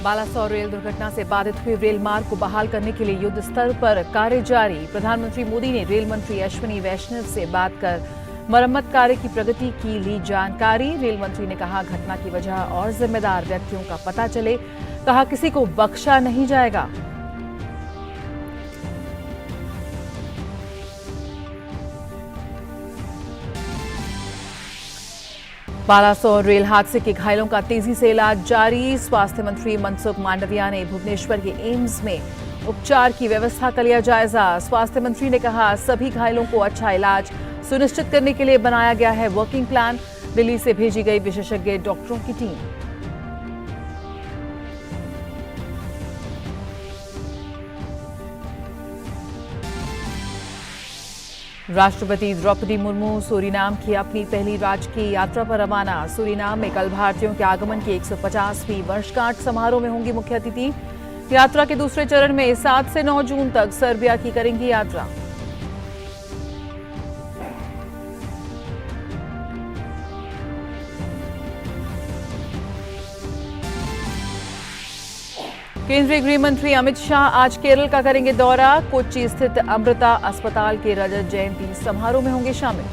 Balasore rail दुर्घटना से बाधित हुए रेल मार्ग को बहाल करने के लिए युद्ध स्तर पर कार्य जारी। प्रधानमंत्री मोदी ने रेल मंत्री अश्विनी वैष्णव से बात कर मरम्मत कार्य की प्रगति की ली जानकारी। रेल मंत्री ने कहा, घटना की वजह और जिम्मेदार व्यक्तियों का पता चले। कहा, किसी को बख्शा नहीं जाएगा। बालासोर रेल हादसे के घायलों का तेजी से इलाज जारी। स्वास्थ्य मंत्री मनसुख मांडविया ने भुवनेश्वर के एम्स में उपचार की व्यवस्था का लिया जायजा। स्वास्थ्य मंत्री ने कहा, सभी घायलों को अच्छा इलाज सुनिश्चित करने के लिए बनाया गया है वर्किंग प्लान। दिल्ली से भेजी गई विशेषज्ञ डॉक्टरों की टीम। राष्ट्रपति द्रौपदी मुर्मू सूरीनाम की अपनी पहली राजकीय यात्रा पर रवाना। सूरीनाम में कल भारतीयों के आगमन की 150वीं वर्षगांठ समारोह में होंगी मुख्य अतिथि। यात्रा के दूसरे चरण में 7 से 9 जून तक सर्बिया की करेंगी यात्रा। केंद्रीय गृह मंत्री अमित शाह आज केरल का करेंगे दौरा। कोच्चि स्थित अमृता अस्पताल के रजत जयंती समारोह में होंगे शामिल।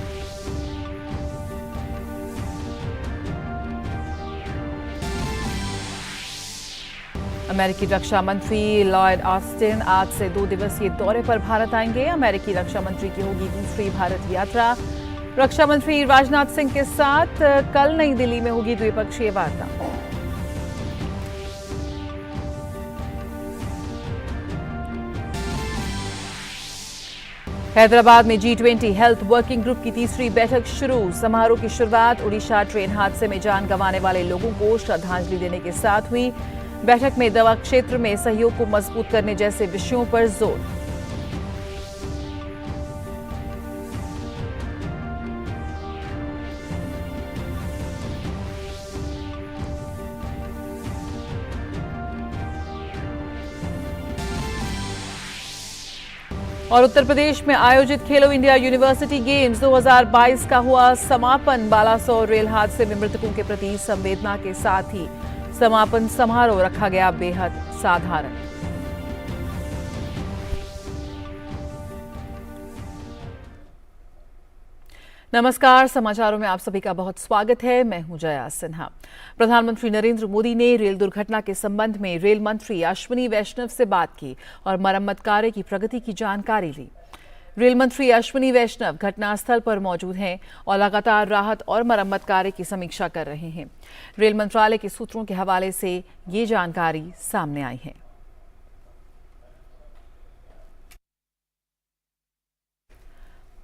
अमेरिकी रक्षा मंत्री लॉयड ऑस्टिन आज से 2 दिवसीय दौरे पर भारत आएंगे। अमेरिकी रक्षा मंत्री की होगी दूसरी भारत यात्रा। रक्षा मंत्री राजनाथ सिंह के साथ कल नई दिल्ली में होगी द्विपक्षीय वार्ता। हैदराबाद में G20 हेल्थ वर्किंग ग्रुप की तीसरी बैठक शुरू। समारोह की शुरुआत उड़ीसा ट्रेन हादसे में जान गंवाने वाले लोगों को श्रद्धांजलि देने के साथ हुई। बैठक में दवा क्षेत्र में सहयोग को मजबूत करने जैसे विषयों पर जोर। और उत्तर प्रदेश में आयोजित खेलो इंडिया यूनिवर्सिटी गेम्स 2022 का हुआ समापन। बालासोर रेल हादसे में मृतकों के प्रति संवेदना के साथ ही समापन समारोह रखा गया बेहद साधारण। नमस्कार, समाचारों में आप सभी का बहुत स्वागत है। मैं हूं जया सिन्हा। प्रधानमंत्री नरेंद्र मोदी ने रेल दुर्घटना के संबंध में रेल मंत्री अश्विनी वैष्णव से बात की और मरम्मत कार्य की प्रगति की जानकारी ली। रेल मंत्री अश्विनी वैष्णव घटनास्थल पर मौजूद हैं और लगातार राहत और मरम्मत कार्य की समीक्षा कर रहे हैं। रेल मंत्रालय के सूत्रों के हवाले से ये जानकारी सामने आई है।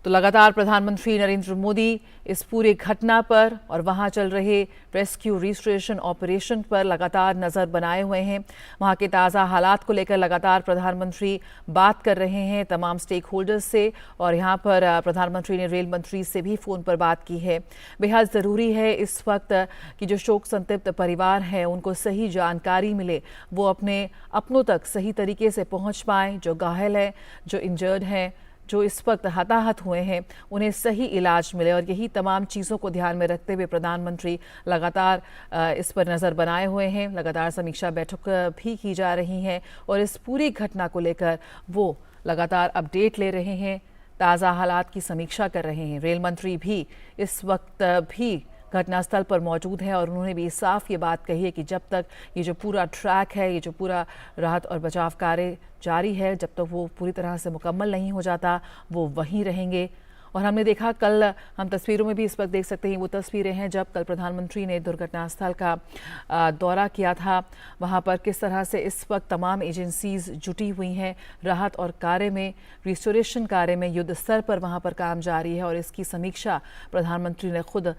तो लगातार प्रधानमंत्री नरेंद्र मोदी इस पूरे घटना पर और वहां चल रहे रेस्क्यू रिस्टोरेशन ऑपरेशन पर लगातार नजर बनाए हुए हैं। वहां के ताज़ा हालात को लेकर लगातार प्रधानमंत्री बात कर रहे हैं तमाम स्टेक होल्डर्स से। और यहां पर प्रधानमंत्री ने रेल मंत्री से भी फ़ोन पर बात की है। बेहद ज़रूरी है इस वक्त कि जो शोक संतप्त परिवार हैं उनको सही जानकारी मिले, वो अपने अपनों तक सही तरीके से पहुँच पाएँ। जो घायल हैं, जो इंजर्ड हैं, जो इस वक्त हताहत हुए हैं, उन्हें सही इलाज मिले। और यही तमाम चीज़ों को ध्यान में रखते हुए प्रधानमंत्री लगातार इस पर नज़र बनाए हुए हैं। लगातार समीक्षा बैठक भी की जा रही हैं और इस पूरी घटना को लेकर वो लगातार अपडेट ले रहे हैं, ताज़ा हालात की समीक्षा कर रहे हैं। रेल मंत्री भी इस वक्त भी घटनास्थल पर मौजूद है और उन्होंने भी साफ ये बात कही है कि जब तक ये जो पूरा ट्रैक है, ये जो पूरा राहत और बचाव कार्य जारी है, जब तक वो पूरी तरह से मुकम्मल नहीं हो जाता, वो वहीं रहेंगे। और हमने देखा, कल हम तस्वीरों में भी इस वक्त देख सकते हैं, वो तस्वीरें हैं जब कल प्रधानमंत्री ने दुर्घटनास्थल का दौरा किया था। वहाँ पर किस तरह से इस वक्त तमाम एजेंसीज जुटी हुई हैं राहत और कार्य में, रिस्टोरेशन कार्य में। युद्ध स्तर पर वहाँ पर काम जारी है और इसकी समीक्षा प्रधानमंत्री ने खुद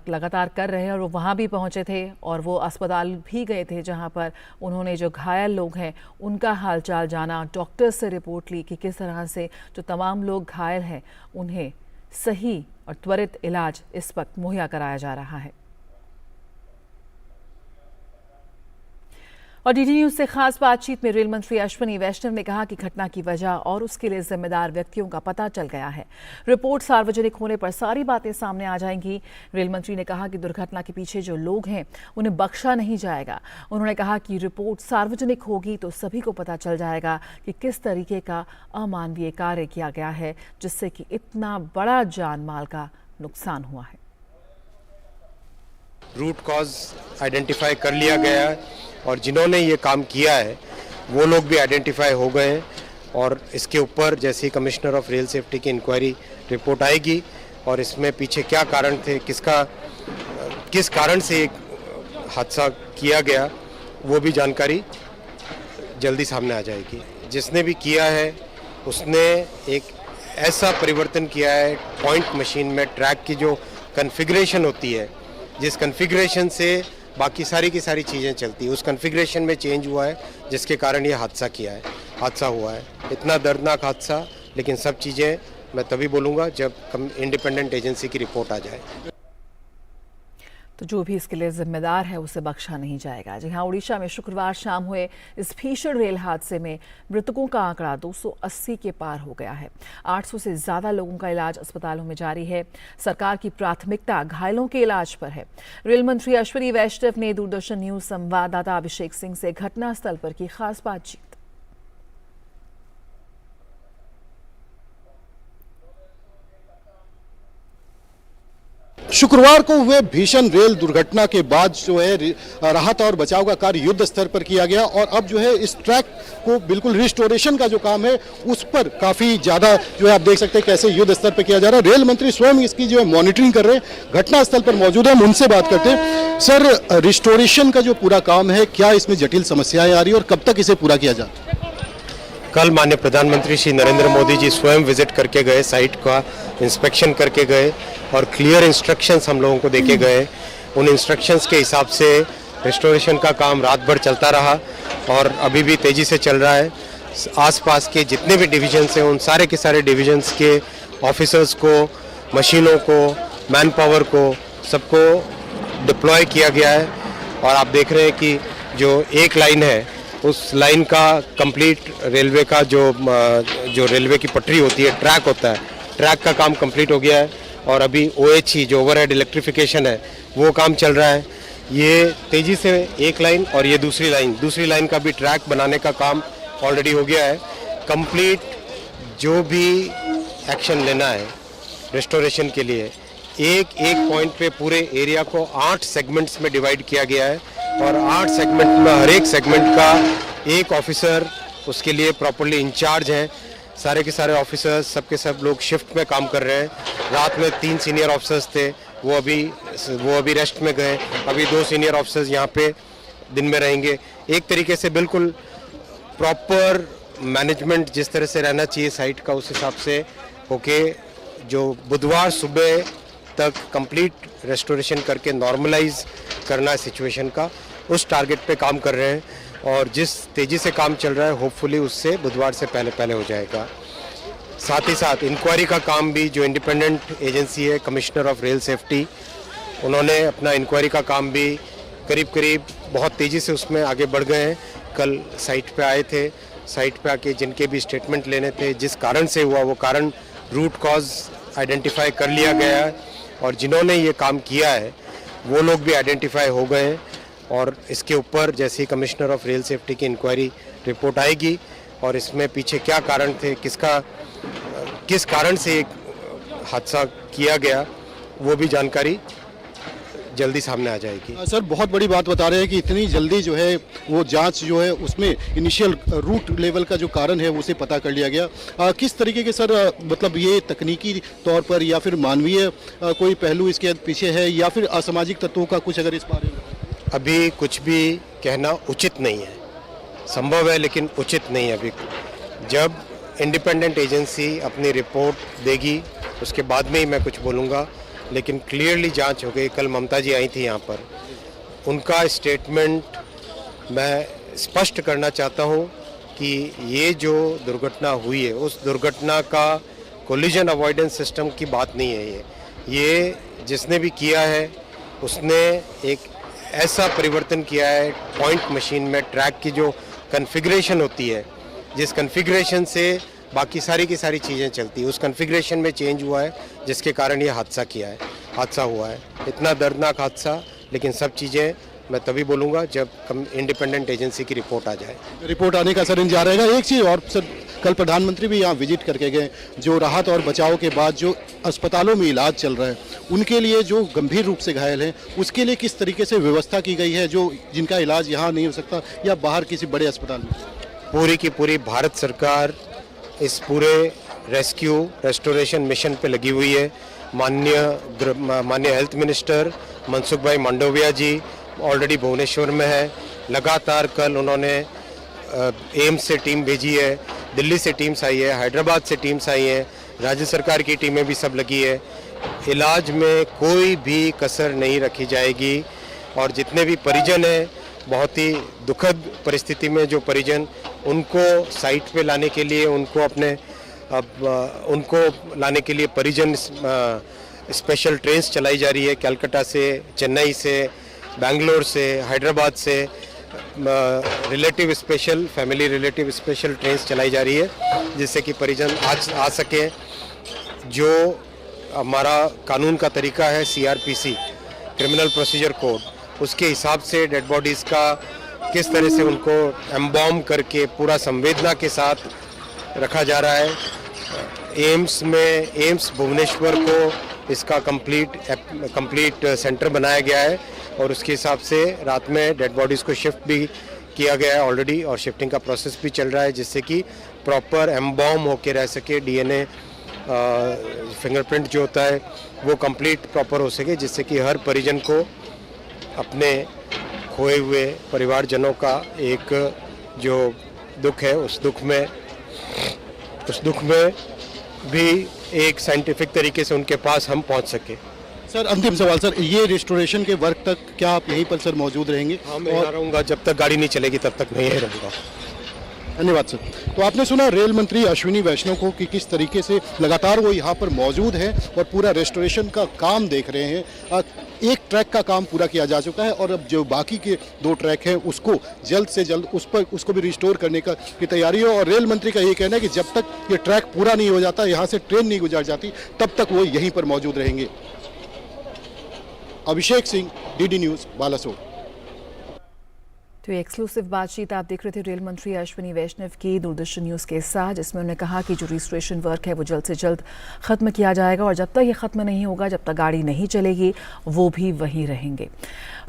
लगातार कर रहे हैं। और वो वहाँ भी पहुँचे थे और वो अस्पताल भी गए थे जहाँ पर उन्होंने जो घायल लोग हैं उनका हालचाल जाना, डॉक्टर्स से रिपोर्ट ली कि किस तरह से जो तमाम लोग घायल हैं उन्हें सही और त्वरित इलाज इस वक्त मुहैया कराया जा रहा है। और डीडी न्यूज से खास बातचीत में रेल मंत्री अश्विनी वैष्णव ने कहा कि घटना की वजह और उसके लिए जिम्मेदार व्यक्तियों का पता चल गया है। रिपोर्ट सार्वजनिक होने पर सारी बातें सामने आ जाएंगी। रेल मंत्री ने कहा कि दुर्घटना के पीछे जो लोग हैं उन्हें बख्शा नहीं जाएगा। उन्होंने कहा कि रिपोर्ट सार्वजनिक होगी तो सभी को पता चल जाएगा कि किस तरीके का अमानवीय कार्य किया गया है जिससे कि इतना बड़ा जान माल का नुकसान हुआ है। रूट कॉज आइडेंटिफाई कर लिया गया है और जिन्होंने ये काम किया है वो लोग भी आइडेंटिफाई हो गए हैं और इसके ऊपर जैसे ही कमिश्नर ऑफ रेल सेफ्टी की इंक्वायरी रिपोर्ट आएगी और इसमें पीछे क्या कारण थे, किस कारण से ये हादसा किया गया, वो भी जानकारी जल्दी सामने आ जाएगी। जिसने भी किया है उसने एक ऐसा परिवर्तन किया है पॉइंट मशीन में ट्रैक की जो कॉन्फ़िगरेशन होती है, जिस कॉन्फ़िगरेशन से बाकी सारी की सारी चीज़ें चलती है, उस कॉन्फ़िगरेशन में चेंज हुआ है जिसके कारण ये हादसा हुआ है। इतना दर्दनाक हादसा, लेकिन सब चीज़ें मैं तभी बोलूँगा जब इंडिपेंडेंट एजेंसी की रिपोर्ट आ जाए। तो जो भी इसके लिए जिम्मेदार है उसे बख्शा नहीं जाएगा। जी हाँ, उड़ीसा में शुक्रवार शाम हुए इस भीषण रेल हादसे में मृतकों का आंकड़ा 280 के पार हो गया है। 800 से ज्यादा लोगों का इलाज अस्पतालों में जारी है। सरकार की प्राथमिकता घायलों के इलाज पर है। रेल मंत्री अश्विनी वैष्णव ने दूरदर्शन न्यूज संवाददाता अभिषेक सिंह से घटनास्थल पर की खास बातचीत। शुक्रवार को हुए भीषण रेल दुर्घटना के बाद जो है राहत और बचाव का कार्य युद्ध स्तर पर किया गया और अब जो है इस ट्रैक को बिल्कुल रिस्टोरेशन का जो काम है उस पर काफी ज्यादा जो है आप देख सकते हैं कैसे युद्ध स्तर पर किया जा रहा है। रेल मंत्री स्वयं इसकी जो है मॉनिटरिंग कर रहे हैं, घटनास्थल पर मौजूद है, हम उनसे बात करते हैं। सर, रिस्टोरेशन का जो पूरा काम है, क्या इसमें जटिल समस्याएं आ रही है और कब तक इसे पूरा किया जाए? कल माननीय प्रधानमंत्री श्री नरेंद्र मोदी जी स्वयं विजिट करके गए, साइट का इंस्पेक्शन करके गए और क्लियर इंस्ट्रक्शंस हम लोगों को देके गए। उन इंस्ट्रक्शंस के हिसाब से रिस्टोरेशन का काम रात भर चलता रहा और अभी भी तेज़ी से चल रहा है। आसपास के जितने भी डिविजन्स हैं उन सारे के सारे डिविजन्स के ऑफिसर्स को, मशीनों को, मैन पावर को, सबको डिप्लॉय किया गया है और आप देख रहे हैं कि जो एक लाइन है उस लाइन का कंप्लीट रेलवे का जो रेलवे की पटरी होती है, ट्रैक होता है, ट्रैक का काम कंप्लीट हो गया है और अभी OHE जो ओवरहेड इलेक्ट्रिफिकेशन है वो काम चल रहा है। ये तेज़ी से एक लाइन और ये दूसरी लाइन का भी ट्रैक बनाने का काम ऑलरेडी हो गया है कंप्लीट। जो भी एक्शन लेना है रेस्टोरेशन के लिए, एक पॉइंट पे पूरे एरिया को 8 सेगमेंट्स में डिवाइड किया गया है और 8 सेगमेंट में हर एक सेगमेंट का एक ऑफिसर उसके लिए प्रॉपर्ली इंचार्ज है। सारे के सारे ऑफिसर्स सबके सब लोग शिफ्ट में काम कर रहे हैं। रात में 3 सीनियर ऑफिसर्स थे, वो अभी रेस्ट में गए। अभी 2 सीनियर ऑफिसर्स यहाँ पे दिन में रहेंगे। एक तरीके से बिल्कुल प्रॉपर मैनेजमेंट जिस तरह से रहना चाहिए साइट का, उस हिसाब से होके जो बुधवार सुबह तक कंप्लीट रेस्टोरेशन करके नॉर्मलाइज करना है सिचुएशन का, उस टारगेट पे काम कर रहे हैं और जिस तेज़ी से काम चल रहा है होपफुली उससे बुधवार से पहले हो जाएगा। साथ ही साथ इंक्वायरी का काम भी, जो इंडिपेंडेंट एजेंसी है कमिश्नर ऑफ रेल सेफ्टी, उन्होंने अपना इंक्वायरी का काम भी करीब बहुत तेज़ी से उसमें आगे बढ़ गए हैं। कल साइट पे आए थे, साइट पे आके जिनके भी स्टेटमेंट लेने थे, जिस कारण से हुआ वो कारण रूट कॉज आइडेंटिफाई कर लिया गया है और जिन्होंने ये काम किया है वो लोग भी आइडेंटिफाई हो गए हैं और इसके ऊपर जैसे ही कमिश्नर ऑफ रेल सेफ्टी की इंक्वायरी रिपोर्ट आएगी और इसमें पीछे क्या कारण थे, किस कारण से एक हादसा किया गया, वो भी जानकारी जल्दी सामने आ जाएगी। सर, बहुत बड़ी बात बता रहे हैं कि इतनी जल्दी जो है वो जांच जो है उसमें इनिशियल रूट लेवल का जो कारण है उसे पता कर लिया गया। किस तरीके के सर मतलब ये तकनीकी तौर पर या फिर मानवीय कोई पहलू इसके पीछे है या फिर असामाजिक तत्वों का कुछ अगर इस बारे में? अभी कुछ भी कहना उचित नहीं है, संभव है लेकिन उचित नहीं है। अभी जब इंडिपेंडेंट एजेंसी अपनी रिपोर्ट देगी उसके बाद में ही मैं कुछ बोलूँगा, लेकिन क्लियरली जांच हो गई। कल ममता जी आई थी यहाँ पर, उनका स्टेटमेंट मैं स्पष्ट करना चाहता हूँ कि ये जो दुर्घटना हुई है उस दुर्घटना का कोलिजन अवॉइडेंस सिस्टम की बात नहीं है। ये जिसने भी किया है उसने एक ऐसा परिवर्तन किया है पॉइंट मशीन में, ट्रैक की जो कॉन्फ़िगरेशन होती है, जिस कॉन्फ़िगरेशन से बाकी सारी की सारी चीज़ें चलती है, उस कॉन्फ़िगरेशन में चेंज हुआ है, जिसके कारण ये हादसा हुआ है। इतना दर्दनाक हादसा, लेकिन सब चीज़ें मैं तभी बोलूँगा जब इंडिपेंडेंट एजेंसी की रिपोर्ट आ जाए। रिपोर्ट आने का सर इंतजार रहेगा। एक चीज़ और सर, कल प्रधानमंत्री भी यहाँ विजिट करके गए, जो राहत और बचाव के बाद जो अस्पतालों में इलाज चल रहा है, उनके लिए जो गंभीर रूप से घायल हैं, उसके लिए किस तरीके से व्यवस्था की गई है, जो जिनका इलाज यहाँ नहीं हो सकता या बाहर किसी बड़े अस्पताल में? पूरी की पूरी भारत सरकार इस पूरे रेस्क्यू रेस्टोरेशन मिशन पे लगी हुई है। माननीय हेल्थ मिनिस्टर मनसुख भाई मांडविया जी ऑलरेडी भुवनेश्वर में है। लगातार कल उन्होंने एम्स से टीम भेजी है, दिल्ली से टीम्स आई है, हैदराबाद से टीम्स आई हैं, राज्य सरकार की टीमें भी सब लगी है। इलाज में कोई भी कसर नहीं रखी जाएगी और जितने भी परिजन हैं, बहुत ही दुखद परिस्थिति में जो परिजन, उनको साइट पे लाने के लिए, उनको लाने के लिए परिजन स्पेशल ट्रेन्स चलाई जा रही है। कलकत्ता से, चेन्नई से, बेंगलोर से, हैदराबाद से फैमिली रिलेटिव स्पेशल ट्रेन्स चलाई जा रही है, जिससे कि परिजन आ सके। जो हमारा कानून का तरीका है, CRPC क्रिमिनल प्रोसीजर कोड, उसके हिसाब से डेड बॉडीज़ का किस तरह से उनको एम्बॉम करके पूरा संवेदना के साथ रखा जा रहा है। एम्स भुवनेश्वर को इसका कंप्लीट सेंटर बनाया गया है और उसके हिसाब से रात में डेड बॉडीज़ को शिफ्ट भी किया गया है ऑलरेडी, और शिफ्टिंग का प्रोसेस भी चल रहा है, जिससे कि प्रॉपर एम्बॉम होके रह सके, DNA फिंगरप्रिंट जो होता है वो कंप्लीट प्रॉपर हो सके, जिससे कि हर परिजन को अपने खोए हुए परिवारजनों का एक जो दुख है, उस दुख में भी एक साइंटिफिक तरीके से उनके पास हम पहुंच सके। सर अंतिम सवाल सर, ये रेस्टोरेशन के वर्क तक क्या आप यहीं पर सर मौजूद रहेंगे? हाँ, मैं यहाँ रहूँगा, जब तक गाड़ी नहीं चलेगी तब तक मैं यहीं रहूँगा। धन्यवाद सर। तो आपने सुना रेल मंत्री अश्विनी वैष्णव को कि किस तरीके से लगातार वो यहाँ पर मौजूद हैं और पूरा रेस्टोरेशन का काम देख रहे हैं। एक ट्रैक का काम पूरा किया जा चुका है और अब जो बाकी के 2 ट्रैक हैं उसको जल्द से जल्द उसको भी रिस्टोर करने की तैयारी है। और रेल मंत्री का ये कहना है कि जब तक ये ट्रैक पूरा नहीं हो जाता, यहाँ से ट्रेन नहीं गुजर जाती, तब तक वो यहीं पर मौजूद रहेंगे। Abhishek Singh, DD news, Balasore. तो ये एक्सक्लूसिव बातचीत आप देख रहे थे रेल मंत्री अश्विनी वैष्णव की दूरदर्शन न्यूज़ के साथ, जिसमें उन्होंने कहा कि जो रजिस्ट्रेशन वर्क है वो जल्द से जल्द ख़त्म किया जाएगा और जब तक ये ख़त्म नहीं होगा, जब तक गाड़ी नहीं चलेगी, वो भी वहीं रहेंगे।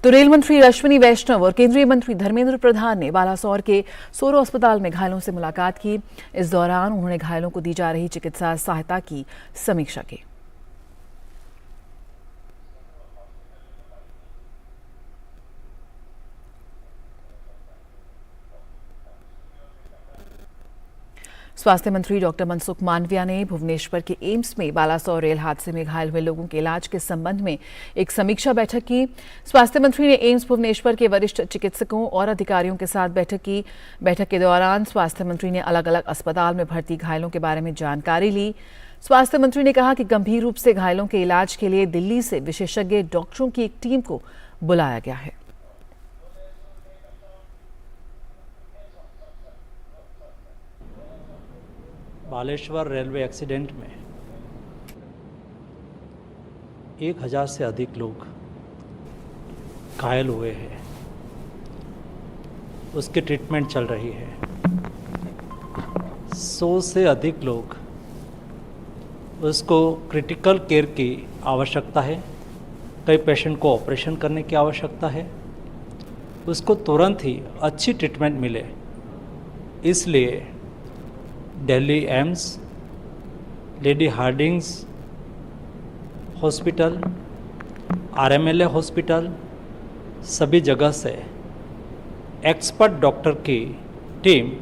तो रेल मंत्री अश्विनी वैष्णव और केंद्रीय मंत्री धर्मेंद्र प्रधान ने बालासोर के सोरो अस्पताल में घायलों से मुलाकात की। इस दौरान उन्होंने घायलों को दी जा रही चिकित्सा सहायता की समीक्षा की। स्वास्थ्य मंत्री डॉक्टर मनसुख मांडविया ने भुवनेश्वर के एम्स में बालासोर रेल हादसे में घायल हुए लोगों के इलाज के संबंध में एक समीक्षा बैठक की। स्वास्थ्य मंत्री ने एम्स भुवनेश्वर के वरिष्ठ चिकित्सकों और अधिकारियों के साथ बैठक की। बैठक के दौरान स्वास्थ्य मंत्री ने अलग अलग अस्पताल में भर्ती घायलों के बारे में जानकारी ली। स्वास्थ्य मंत्री ने कहा कि गंभीर रूप से घायलों के इलाज के लिए दिल्ली से विशेषज्ञ डॉक्टरों की एक टीम को बुलाया गया है। बालेश्वर रेलवे एक्सीडेंट में 1000 से अधिक लोग घायल हुए हैं, उसकी ट्रीटमेंट चल रही है। 100 से अधिक लोग उसको क्रिटिकल केयर की आवश्यकता है, कई पेशेंट को ऑपरेशन करने की आवश्यकता है, उसको तुरंत ही अच्छी ट्रीटमेंट मिले, इसलिए Delhi AIIMS, lady Hardinge hospital, RMLA hospital, सभी जगह से एक्सपर्ट डॉक्टर की टीम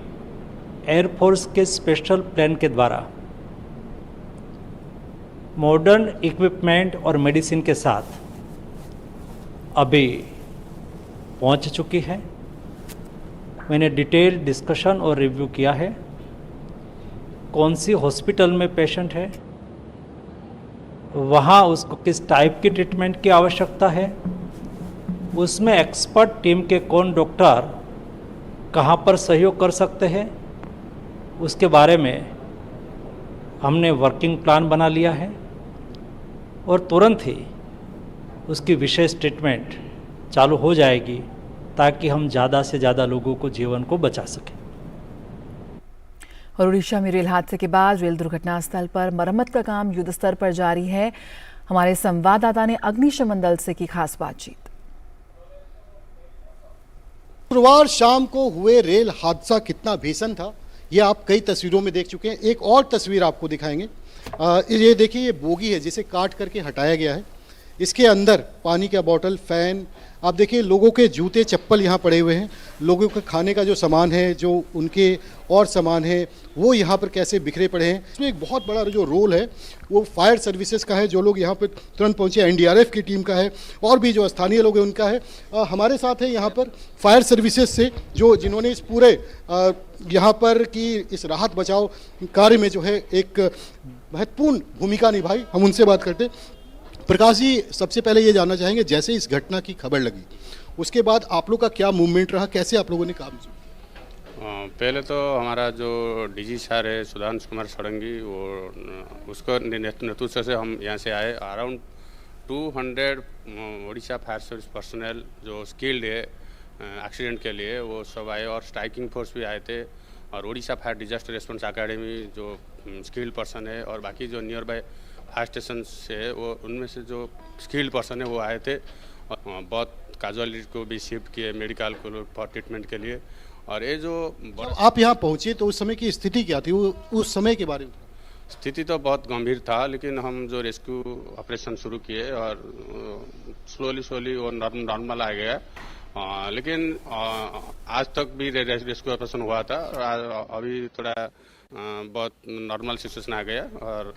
एयरफोर्स के स्पेशल प्लेन के द्वारा मॉडर्न इक्विपमेंट और मेडिसिन के साथ अभी पहुंच चुकी है। मैंने डिटेल डिस्कशन और रिव्यू किया है, कौन सी हॉस्पिटल में पेशेंट है, वहाँ उसको किस टाइप की ट्रीटमेंट की आवश्यकता है, उसमें एक्सपर्ट टीम के कौन डॉक्टर कहाँ पर सहयोग कर सकते हैं, उसके बारे में हमने वर्किंग प्लान बना लिया है और तुरंत ही उसकी विशेष ट्रीटमेंट चालू हो जाएगी ताकि हम ज़्यादा से ज़्यादा लोगों को जीवन को बचा सकें। और उड़ीसा में रेल हादसे के बाद रेल दुर्घटना स्थल पर मरम्मत का काम युद्ध स्तर पर जारी है। हमारे संवाददाता ने अग्निशमन दल से की खास बातचीत। शुक्रवार शाम को हुए रेल हादसा कितना भीषण था, ये आप कई तस्वीरों में देख चुके हैं। एक और तस्वीर आपको दिखाएंगे। ये देखिए, ये बोगी है जिसे काट करके हटाया गया है। इसके अंदर पानी का बोतल, फैन, आप देखिए लोगों के जूते चप्पल यहाँ पड़े हुए हैं। लोगों के खाने का जो सामान है, जो उनके और सामान है, वो यहाँ पर कैसे बिखरे पड़े हैं। इसमें एक बहुत बड़ा जो रोल है वो फायर सर्विसेज का है, जो लोग यहाँ पर तुरंत पहुँचे, एनडीआरएफ की टीम का है और भी जो स्थानीय लोग हैं उनका है। हमारे साथ है यहाँ पर फायर सर्विसेज से जिन्होंने इस पूरे यहाँ पर की इस राहत बचाव कार्य में जो है एक महत्वपूर्ण भूमिका निभाई। हम उनसे बात करते। प्रकाश जी, सबसे पहले ये जानना चाहेंगे, जैसे इस घटना की खबर लगी उसके बाद आप लोग का क्या मूवमेंट रहा, कैसे आप लोगों ने काम किया? पहले तो हमारा जो डीजी सर है सुधांशु कुमार षडंगी, वो उसको नेतृत्व से हम यहाँ से आए। Around 200 Orissa fire service personal जो स्किल्ड है एक्सीडेंट के लिए, वो सब आए और स्ट्राइकिंग फोर्स भी आए थे, और Orissa fire disaster response academy जो स्किल्ड पर्सन है और बाकी जो नियर बाय फायर स्टेशन से वो उनमें से जो स्किल्ड पर्सन है वो आए थे। और बहुत कैजुअलिटी को भी शिफ्ट किए मेडिकल को फॉर ट्रीटमेंट के लिए। और ये जो आप यहाँ पहुँचे तो उस समय की स्थिति क्या थी, वो उस समय के बारे में? स्थिति तो बहुत गंभीर था, लेकिन हम जो रेस्क्यू ऑपरेशन शुरू किए और स्लोली वो नॉर्मल आ गया। लेकिन आज तक भी रेस्क्यू ऑपरेशन हुआ था, अभी थोड़ा बहुत नॉर्मल सिचुएशन आ गया। और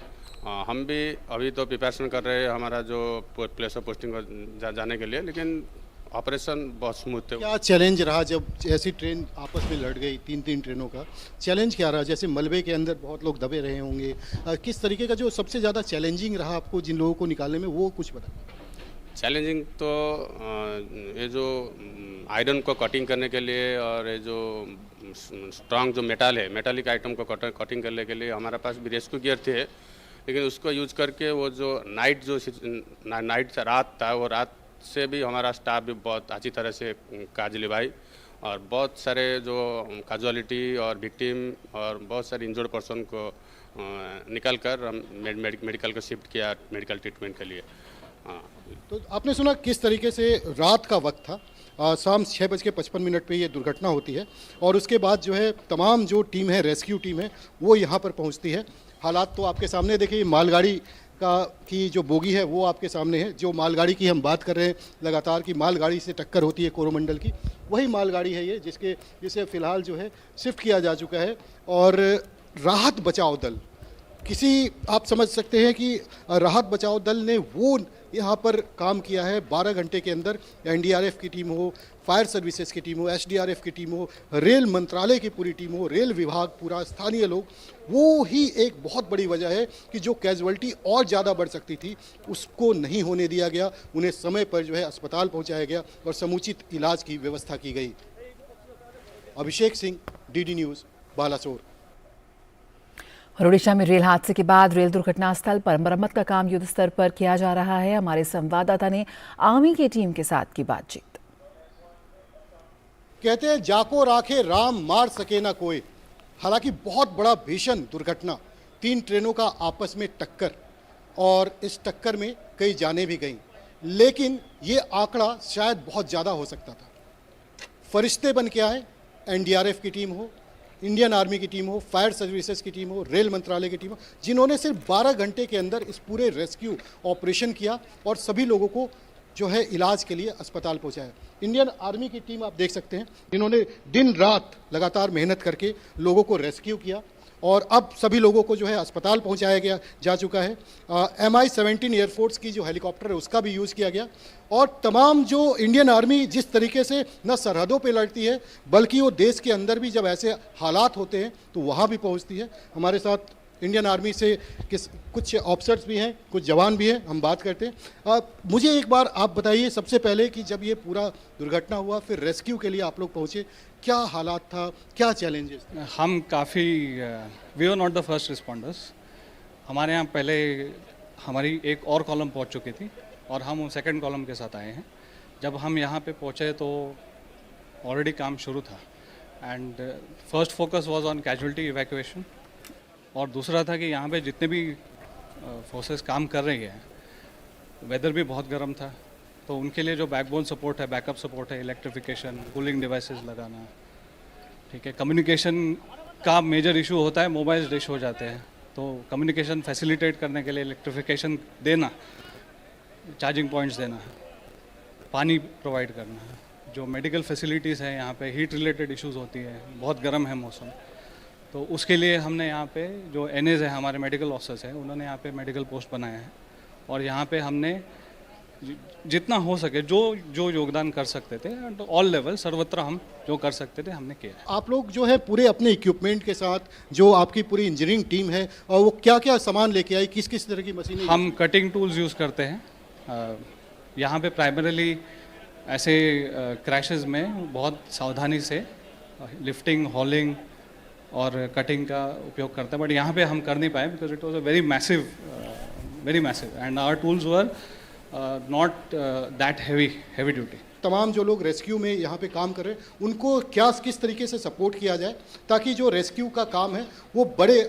हम भी अभी तो प्रिपरेशन कर रहे हैं हमारा जो प्लेस ऑफ पोस्टिंग जाने के लिए, लेकिन ऑपरेशन बहुत स्मूथ थे। क्या चैलेंज रहा जब ऐसी ट्रेन आपस में लड़ गई, तीन ट्रेनों का चैलेंज क्या रहा? जैसे मलबे के अंदर बहुत लोग दबे रहे होंगे, किस तरीके का जो सबसे ज़्यादा चैलेंजिंग रहा आपको जिन लोगों को निकालने में, वो कुछ बताइए। चैलेंजिंग तो ये जो आयरन को कटिंग करने के लिए और ये जो स्ट्रांग जो मेटल है, मेटालिक आइटम को कटिंग करने के लिए हमारे पास भी रेस्क्यू गियर थे, लेकिन उसको यूज करके वो जो नाइट से रात था, वो रात से भी हमारा स्टाफ भी बहुत अच्छी तरह से काज निभाई और बहुत सारे जो कैजुअलिटी और विक्टिम और बहुत सारे इंजर्ड पर्सन को निकाल कर मेडिकल को शिफ्ट किया मेडिकल ट्रीटमेंट के लिए। तो आपने सुना किस तरीके से रात का वक्त था, शाम 6:55 पे ये दुर्घटना होती है और उसके बाद जो है तमाम जो टीम है, रेस्क्यू टीम है, वो यहाँ पर पहुँचती है। हालात तो आपके सामने देखिए, मालगाड़ी की जो बोगी है वो आपके सामने है। जो मालगाड़ी की हम बात कर रहे हैं लगातार की मालगाड़ी से टक्कर होती है कोरोमंडल की, वही मालगाड़ी है ये जिसे फिलहाल जो है शिफ्ट किया जा चुका है। और राहत बचाव दल आप समझ सकते हैं कि राहत बचाव दल ने वो यहाँ पर काम किया है 12 घंटे के अंदर। एनडीआरएफ की टीम हो, फायर सर्विसेज की टीम हो, एसडीआरएफ की टीम हो, रेल मंत्रालय की पूरी टीम हो, रेल विभाग पूरा, स्थानीय लोग, वो ही एक बहुत बड़ी वजह है कि जो कैजुअलिटी और ज़्यादा बढ़ सकती थी उसको नहीं होने दिया गया। उन्हें समय पर जो है अस्पताल पहुँचाया गया और समुचित इलाज की व्यवस्था की गई। Abhishek Singh, DD news, Balasore. और ओडिशा में रेल हादसे के बाद रेल दुर्घटना स्थल पर मरम्मत का काम युद्ध स्तर पर किया जा रहा है। हमारे संवाददाता ने आर्मी की टीम के साथ की बातचीत। कहते हैं जाको राखे राम, मार सके ना कोई। हालांकि बहुत बड़ा भीषण दुर्घटना, 3 ट्रेनों का आपस में टक्कर और इस टक्कर में कई जानें भी गईं, लेकिन ये आंकड़ा शायद बहुत ज़्यादा हो सकता था। फरिश्ते बन के आए, एनडीआरएफ की टीम हो, इंडियन आर्मी की टीम हो, फायर सर्विसेज की टीम हो, रेल मंत्रालय की टीम हो, जिन्होंने सिर्फ 12 घंटे के अंदर इस पूरे रेस्क्यू ऑपरेशन किया और सभी लोगों को जो है इलाज के लिए अस्पताल पहुंचाया। इंडियन आर्मी की टीम आप देख सकते हैं, जिन्होंने दिन रात लगातार मेहनत करके लोगों को रेस्क्यू किया और अब सभी लोगों को जो है अस्पताल पहुंचाया जा चुका है। MI-17 एयरफोर्स की जो हेलीकॉप्टर है उसका भी यूज़ किया गया और तमाम जो इंडियन आर्मी जिस तरीके से न सरहदों पे लड़ती है बल्कि वो देश के अंदर भी जब ऐसे हालात होते हैं तो वहाँ भी पहुँचती है। हमारे साथ इंडियन आर्मी से कुछ ऑफिसर्स भी हैं, कुछ जवान भी हैं, हम बात करते हैं। मुझे एक बार आप बताइए सबसे पहले कि जब ये पूरा दुर्घटना हुआ फिर रेस्क्यू के लिए आप लोग पहुँचे, क्या हालात था, क्या चैलेंजेस? हम काफ़ी we are not the first responders. हमारे यहाँ पहले हमारी एक और कॉलम पहुँच चुकी थी और हम सेकंड कॉलम के साथ आए हैं। जब हम यहाँ पे पहुँचे तो ऑलरेडी काम शुरू था and first focus was on casualty evacuation, और दूसरा था कि यहाँ पे जितने भी फोर्सेस काम कर रही हैं, वेदर भी बहुत गर्म था तो उनके लिए जो बैकबोन सपोर्ट है, बैकअप सपोर्ट है, इलेक्ट्रिफिकेशन, कूलिंग डिवाइसेस लगाना, ठीक है। कम्युनिकेशन का मेजर इशू होता है, मोबाइल डिश हो जाते हैं, तो कम्युनिकेशन फैसिलिटेट करने के लिए इलेक्ट्रिफिकेशन देना, चार्जिंग पॉइंट्स देना, पानी प्रोवाइड करना, जो मेडिकल फैसिलिटीज़ हैं यहाँ पे, हीट रिलेटेड इश्यूज होती है, बहुत गर्म है मौसम, तो उसके लिए हमने यहाँ पे जो एनएज है, हमारे मेडिकल ऑफिसर्स हैं, उन्होंने यहाँ पे मेडिकल पोस्ट बनाए हैं और यहाँ पे हमने जितना हो सके जो योगदान कर सकते थे ऑल लेवल, सर्वत्र हम जो कर सकते थे हमने किया। आप लोग जो है पूरे अपने इक्विपमेंट के साथ, जो आपकी पूरी इंजीनियरिंग टीम है, और वो क्या क्या सामान लेके आई, किस किस तरह की मशीनें? हम कटिंग टूल्स यूज़ करते हैं। यहाँ पे प्राइमरीली ऐसे क्रैशेस में बहुत सावधानी से लिफ्टिंग, हॉलिंग और कटिंग का उपयोग करते हैं, बट यहाँ पे हम कर नहीं पाए because it was a very massive and our tools were not that heavy duty. तमाम जो लोग रेस्क्यू में यहाँ पे काम कर रहे हैं उनको क्या किस तरीके से सपोर्ट किया जाए ताकि जो रेस्क्यू का काम है वो बड़े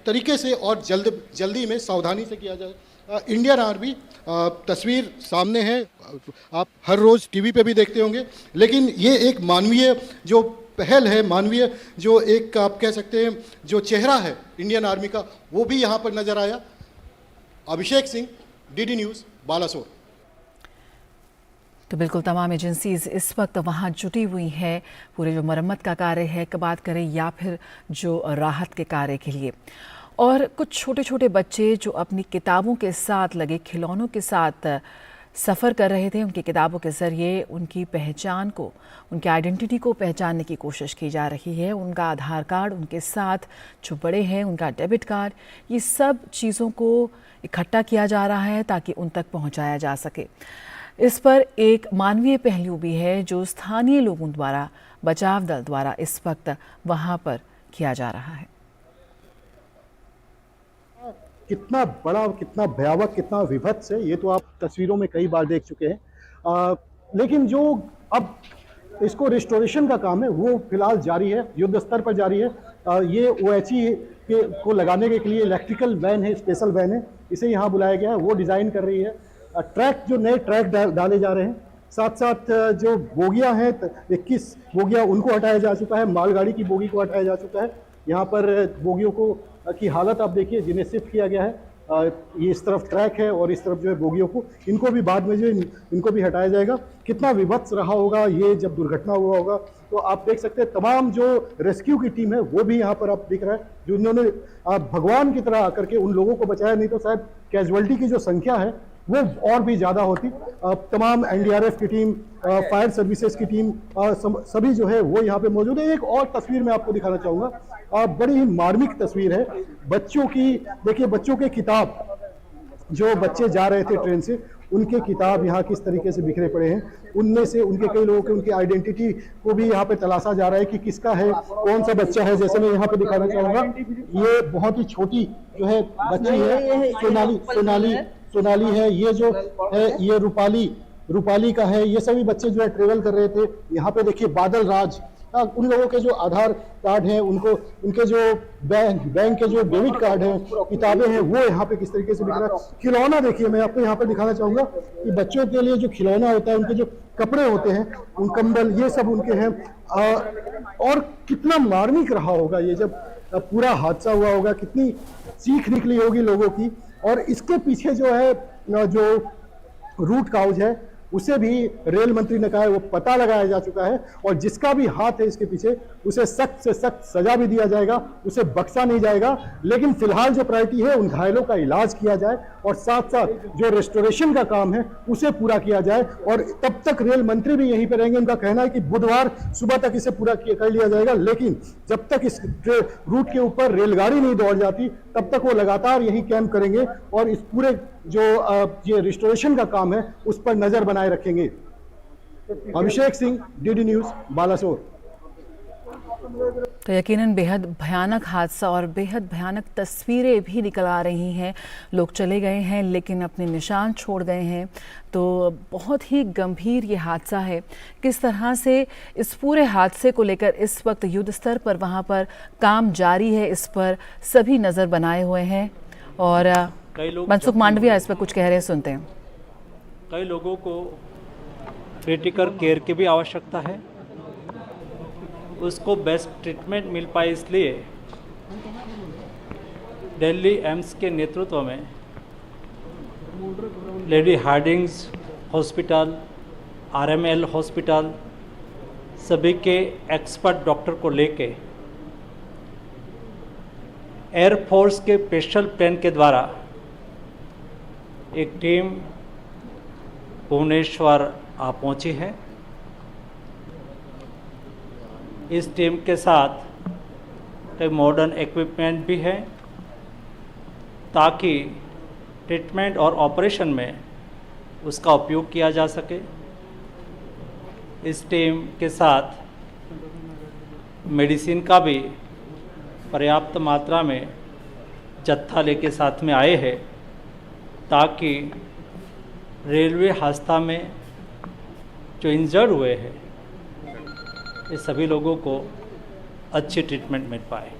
तरीके से और जल्दी में सावधानी से किया जाए। इंडियन आर्मी तस्वीर सामने है, आप हर रोज़ टीवी पे भी देखते होंगे, लेकिन ये एक मानवीय जो पहल है, मानवीय जो एक आप कह सकते हैं जो चेहरा है इंडियन आर्मी का, वो भी यहाँ पर नज़र आया। Abhishek Singh, DD news, Balasore. तो बिल्कुल तमाम एजेंसीज इस वक्त वहाँ जुटी हुई हैं, पूरे जो मरम्मत का कार्य है का बात करें या फिर जो राहत के कार्य के लिए। और कुछ छोटे छोटे बच्चे जो अपनी किताबों के साथ लगे खिलौनों के साथ सफ़र कर रहे थे, उनकी किताबों के ज़रिए उनकी पहचान को, उनकी आइडेंटिटी को पहचानने की कोशिश की जा रही है। उनका आधार कार्ड उनके साथ जो बड़े हैं, उनका डेबिट कार्ड, ये सब चीज़ों को इकट्ठा किया जा रहा है ताकि उन तक पहुंचाया जा सके। इस पर एक मानवीय पहलू भी है जो स्थानीय लोगों द्वारा, बचाव दल द्वारा इस वक्त वहां पर किया जा रहा है। कितना बड़ा, कितना भयावह, कितना विभत्स है, ये तो आप तस्वीरों में कई बार देख चुके हैं। लेकिन जो अब इसको रिस्टोरेशन का काम है वो फिलहाल जारी है, युद्ध स्तर पर जारी है। ये OHE को लगाने के लिए इलेक्ट्रिकल वैन है, स्पेशल वैन है, इसे यहाँ बुलाया गया है, वो डिज़ाइन कर रही है। ट्रैक, जो नए ट्रैक डाले जा रहे हैं, साथ साथ जो बोगियाँ हैं 21 बोगियाँ उनको हटाया जा चुका है, मालगाड़ी की बोगी को हटाया जा चुका है। यहाँ पर बोगियों को की हालत आप देखिए, जिन्हें शिफ्ट किया गया है, ये इस तरफ ट्रैक है और इस तरफ जो है बोगियों को, इनको भी बाद में जो इनको भी हटाया जाएगा। कितना विभत्स रहा होगा ये जब दुर्घटना हुआ होगा, तो आप देख सकते हैं तमाम जो रेस्क्यू की टीम है वो भी यहाँ पर आप दिख रहा है, जो इन्होंने भगवान की तरह आकर के उन लोगों को बचाया, नहीं तो शायद कैजुअलिटी की जो संख्या है वो और भी ज़्यादा होती। तमाम NDRF की टीम, फायर सर्विसेज की टीम, सभी जो है वो यहाँ पे मौजूद है। एक और तस्वीर मैं आपको दिखाना चाहूँगा, बड़ी ही मार्मिक तस्वीर है बच्चों की। देखिए बच्चों के किताब, जो बच्चे जा रहे थे ट्रेन से, उनके किताब यहाँ किस तरीके से बिखरे पड़े हैं। उनमें से उनके कई लोगों के, उनकी आइडेंटिटी को भी यहाँ पे तलाशा जा रहा है कि किसका है, कौन सा बच्चा है। जैसे मैं यहाँ पे दिखाना चाहूँगा, ये बहुत ही छोटी जो है बच्ची है, सोनाली है, ये जो है ये रूपाली का है। ये सभी बच्चे जो है ट्रेवल कर रहे थे। यहाँ पे देखिए बादल राज, उन लोगों के जो आधार कार्ड हैं, उनके जो बैंक के जो डेबिट कार्ड हैं, किताबें हैं, वो यहाँ पे किस तरीके से बिक रहा है। खिलौना देखिए, मैं आपको यहाँ पे दिखाना चाहूँगा कि बच्चों के लिए जो खिलौना होता है, उनके जो कपड़े होते हैं, उन कंबल, ये सब उनके हैं। और कितना मार्मिक रहा होगा ये जब पूरा हादसा हुआ होगा, कितनी चीख निकली होगी लोगों की। और इसके पीछे जो है, जो रूट काउज है, उसे भी रेल मंत्री ने कहा है वो पता लगाया जा चुका है, और जिसका भी हाथ है इसके पीछे उसे सख्त से सख्त सजा भी दिया जाएगा, उसे बख्शा नहीं जाएगा। लेकिन फिलहाल जो प्रायोरिटी है उन घायलों का इलाज किया जाए और साथ साथ जो रेस्टोरेशन का काम है उसे पूरा किया जाए, और तब तक रेल मंत्री भी यहीं पर रहेंगे। उनका कहना है कि बुधवार सुबह तक इसे पूरा कर लिया जाएगा, लेकिन जब तक इस रूट के ऊपर रेलगाड़ी नहीं दौड़ जाती तब तक वो लगातार यही कैंप करेंगे और इस पूरे जो ये रिस्टोरेशन का काम है उस पर नजर बनाए रखेंगे। Abhishek Singh, DD news, Balasore. तो यकीनन बेहद भयानक हादसा और बेहद भयानक तस्वीरें भी निकल आ रही हैं। लोग चले गए हैं लेकिन अपने निशान छोड़ गए हैं। तो बहुत ही गंभीर ये हादसा है। किस तरह से इस पूरे हादसे को लेकर इस वक्त युद्ध स्तर पर वहाँ पर काम जारी है, इस पर सभी नज़र बनाए हुए हैं। और मनसुख मांडविया इस पर कुछ कह रहे हैं, सुनते हैं। कई लोगों को क्रिटिकल केयर की भी आवश्यकता है, उसको बेस्ट ट्रीटमेंट मिल पाए इसलिए दिल्ली एम्स के नेतृत्व में lady Hardinge hospital, RML hospital, सभी के एक्सपर्ट डॉक्टर को लेके एयरफोर्स के स्पेशल प्लेन के द्वारा एक टीम भुवनेश्वर आ पहुंची है। इस टीम के साथ कई मॉडर्न इक्विपमेंट भी है ताकि ट्रीटमेंट और ऑपरेशन में उसका उपयोग किया जा सके। इस टीम के साथ मेडिसिन का भी पर्याप्त मात्रा में जत्था लेके साथ में आए हैं ताकि रेलवे हादसा में जो इंजर्ड हुए हैं ये सभी लोगों को अच्छी ट्रीटमेंट मिल पाए।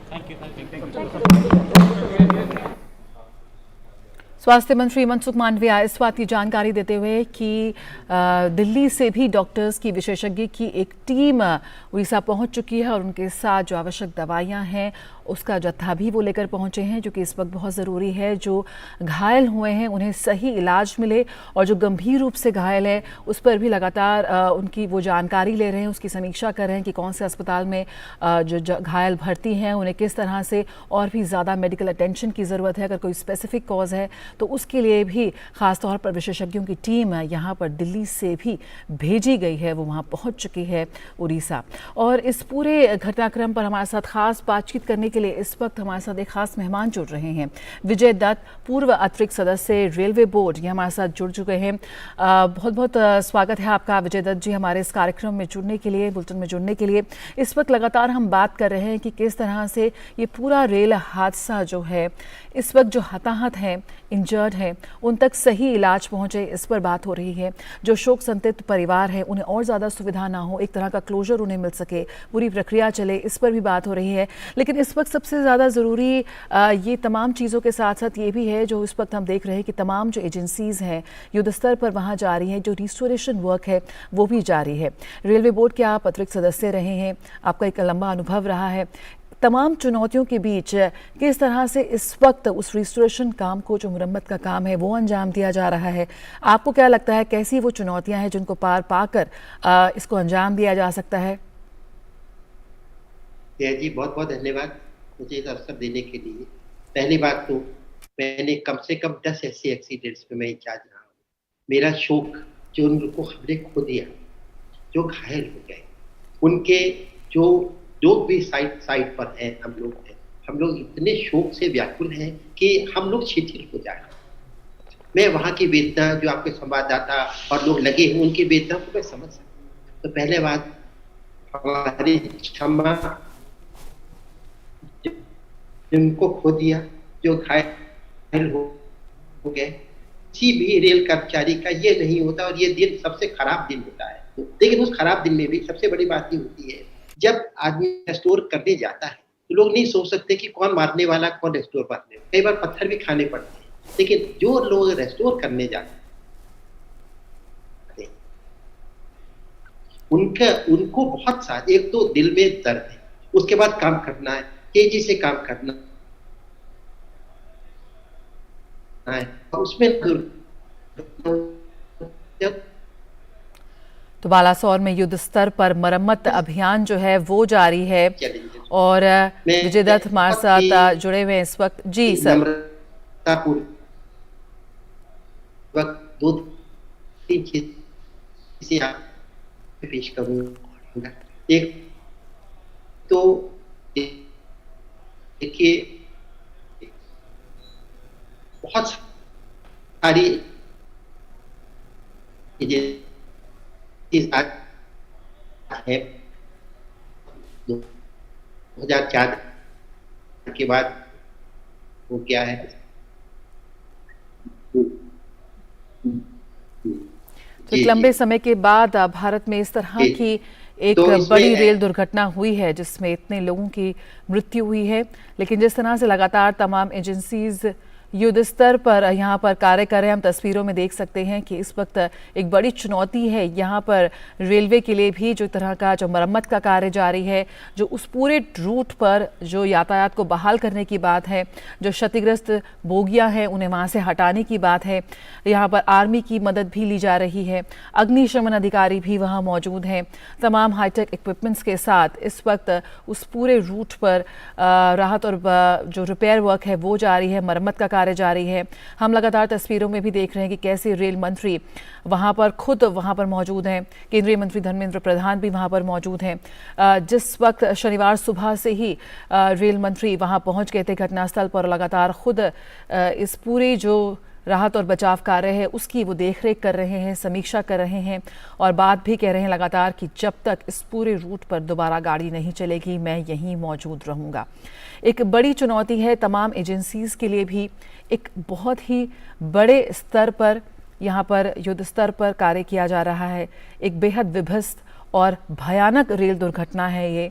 स्वास्थ्य मंत्री मनसुख मांडविया इस बात की जानकारी देते हुए कि दिल्ली से भी डॉक्टर्स की विशेषज्ञ की एक टीम उड़ीसा पहुंच चुकी है और उनके साथ जो आवश्यक दवाइयां हैं उसका जत्था भी वो लेकर पहुंचे हैं, जो कि इस वक्त बहुत ज़रूरी है। जो घायल हुए हैं उन्हें सही इलाज मिले और जो गंभीर रूप से घायल है उस पर भी लगातार उनकी वो जानकारी ले रहे हैं, उसकी समीक्षा कर रहे हैं कि कौन से अस्पताल में जो घायल भर्ती हैं उन्हें किस तरह से और भी ज़्यादा मेडिकल अटेंशन की ज़रूरत है। अगर कोई स्पेसिफिक कॉज है तो उसके लिए भी ख़ासतौर पर विशेषज्ञों की टीम यहाँ पर दिल्ली से भी भेजी गई है, वो वहाँ पहुँच चुकी है उड़ीसा। और इस पूरे घटनाक्रम पर हमारे साथ खास बातचीत करने के लिए इस वक्त हमारे साथ एक खास मेहमान जुड़ रहे हैं। विजय दत्त, पूर्व अतिरिक्त सदस्य रेलवे बोर्ड, ये हमारे साथ जुड़ चुके हैं। बहुत बहुत स्वागत है आपका विजय दत्त जी हमारे इस कार्यक्रम में जुड़ने के लिए, बुलेटिन में जुड़ने के लिए। इस वक्त लगातार हम बात कर रहे हैं कि किस तरह से ये पूरा रेल हादसा जो है, इस वक्त जो हताहत हैं, इंजर्ड हैं, उन तक सही इलाज पहुंचे, इस पर बात हो रही है। जो शोक संतप्त परिवार है उन्हें और ज़्यादा सुविधा ना हो, एक तरह का क्लोजर उन्हें मिल सके, पूरी प्रक्रिया चले, इस पर भी बात हो रही है। लेकिन इस वक्त सबसे ज़्यादा ज़रूरी ये तमाम चीज़ों के साथ साथ ये भी है जो इस वक्त हम देख रहे हैं कि तमाम जो एजेंसीज़ हैं युद्ध स्तर पर वहाँ जा रही हैं, जो रिस्टोरेशन वर्क है वो भी जारी है। रेलवे बोर्ड के आप अतिरिक्त सदस्य रहे हैं, आपका एक लंबा अनुभव रहा है। तमाम चुनौतियों के बीच किस तरह से इस वक्त उस रिस्टोरेशन काम को, जो मुरम्मत का काम है, वो अंजाम दिया जा रहा है? आपको क्या लगता है कैसी वो चुनौतियां हैं जिनको पार पाकर इसको अंजाम दिया जा सकता है? जी बहुत बहुत धन्यवाद मुझे इस अवसर देने के लिए। पहली बात तो मैंने कम से कम 10 ऐसे एक्सीडेंट्स में मैं इंचार्ज रहा हूँ। मेरा शोक जो उनको हमने खो दिया, जो घायल हो गए, उनके जो भी साइड पर हैं, हम लोग इतने शोक से व्याकुल हैं कि हम लोग शिथिल हो जाए। मैं वहाँ की वेदना, जो आपके संवाददाता और लोग लगे हैं उनकी वेदना को मैं समझ सकता। तो पहले बात, हमारी क्षमा जिनको खो दिया, जो घायल हो गए। किसी भी रेल कर्मचारी का ये नहीं होता और ये दिन सबसे खराब दिन होता है। लेकिन उस खराब दिन में भी सबसे बड़ी बात ये होती है, जब आदमी रेस्टोर करने जाता है तो लोग नहीं सोच सकते कि कौन मारने वाला, कौन रेस्टोर करने वाला। कई बार पत्थर भी खाने पड़ते हैं, लेकिन जो लोग रेस्टोर करने जाते हैं उनको बहुत साथ, एक तो दिल में दर्द है, उसके बाद काम करना है, तेजी से काम करना है, उसमें तो बालासोर में युद्ध स्तर पर मरम्मत अभियान जो है वो जारी है और विजय दत्त हमारे साथ जुड़े हुए हैं इस वक्त। जी सर। दो तीन चीजें आप पेश करूंगा। एक तो देखिए बहुत सारी है 2004 के बाद वो क्या है तो एक लंबे समय के बाद भारत में इस तरह की एक तो बड़ी रेल दुर्घटना हुई है जिसमें इतने लोगों की मृत्यु हुई है, लेकिन जिस तरह से लगातार तमाम एजेंसीज युद्ध स्तर पर यहाँ पर कार्य कर रहे हैं, हम तस्वीरों में देख सकते हैं कि इस वक्त एक बड़ी चुनौती है यहाँ पर रेलवे के लिए भी। जो तरह का जो मरम्मत का कार्य जारी है, जो उस पूरे रूट पर जो यातायात को बहाल करने की बात है, जो क्षतिग्रस्त बोगियां हैं उन्हें वहाँ से हटाने की बात है, यहाँ पर आर्मी की मदद भी ली जा रही है, अग्निशमन अधिकारी भी वहाँ मौजूद हैं, तमाम हाईटेक इक्विपमेंट्स के साथ इस वक्त उस पूरे रूट पर राहत और जो रिपेयर वर्क है वो जारी है, मरम्मत का जारी है। हम लगातार तस्वीरों में भी देख रहे हैं कि कैसे रेल मंत्री वहां पर खुद वहां पर मौजूद हैं, केंद्रीय मंत्री धर्मेंद्र प्रधान भी वहां पर मौजूद हैं। जिस वक्त शनिवार सुबह से ही रेल मंत्री वहां पहुंच गए थे घटनास्थल पर, लगातार खुद इस पूरी जो राहत और बचाव कार्य है उसकी वो देखरेख कर रहे हैं, समीक्षा कर रहे हैं और बात भी कह रहे हैं लगातार कि जब तक इस पूरे रूट पर दोबारा गाड़ी नहीं चलेगी मैं यहीं मौजूद रहूँगा। एक बड़ी चुनौती है तमाम एजेंसीज के लिए भी, एक बहुत ही बड़े स्तर पर यहाँ पर युद्ध स्तर पर कार्य किया जा रहा है। एक बेहद विभत्स और भयानक रेल दुर्घटना है ये,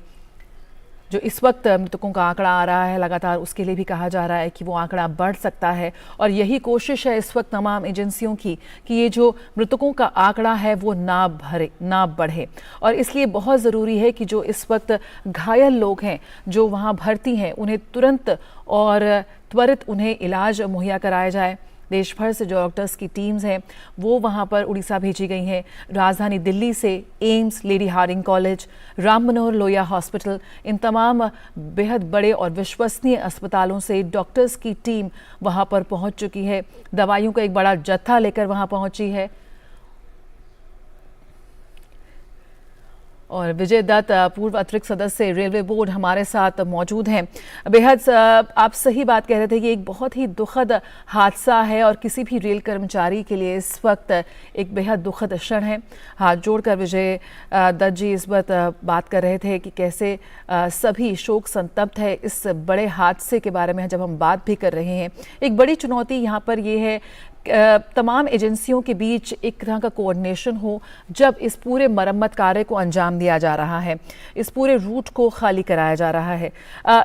जो इस वक्त मृतकों का आंकड़ा आ रहा है लगातार, उसके लिए भी कहा जा रहा है कि वो आंकड़ा बढ़ सकता है और यही कोशिश है इस वक्त तमाम एजेंसियों की कि ये जो मृतकों का आंकड़ा है वो ना बढ़े। और इसलिए बहुत ज़रूरी है कि जो इस वक्त घायल लोग हैं जो वहाँ भर्ती हैं उन्हें तुरंत और त्वरित उन्हें इलाज मुहैया कराया जाए। देश भर से जो डॉक्टर्स की टीम्स हैं वो वहाँ पर उड़ीसा भेजी गई हैं। राजधानी दिल्ली से AIIMS, Lady Hardinge college, Ram Manohar Lohia hospital, इन तमाम बेहद बड़े और विश्वसनीय अस्पतालों से डॉक्टर्स की टीम वहाँ पर पहुँच चुकी है। दवाइयों का एक बड़ा जत्था लेकर वहाँ पहुँची है और विजय दत्त पूर्व अतिरिक्त सदस्य रेलवे बोर्ड हमारे साथ मौजूद हैं। बेहद आप सही बात कह रहे थे कि एक बहुत ही दुखद हादसा है और किसी भी रेल कर्मचारी के लिए इस वक्त एक बेहद दुखद क्षण है। हाथ जोड़कर विजय दत्त जी इस वक्त बात कर रहे थे कि कैसे सभी शोक संतप्त है इस बड़े हादसे के बारे में जब हम बात भी कर रहे हैं। एक बड़ी चुनौती यहाँ पर ये है तमाम एजेंसियों के बीच एक तरह का कोऑर्डिनेशन हो जब इस पूरे मरम्मत कार्य को अंजाम दिया जा रहा है, इस पूरे रूट को खाली कराया जा रहा है।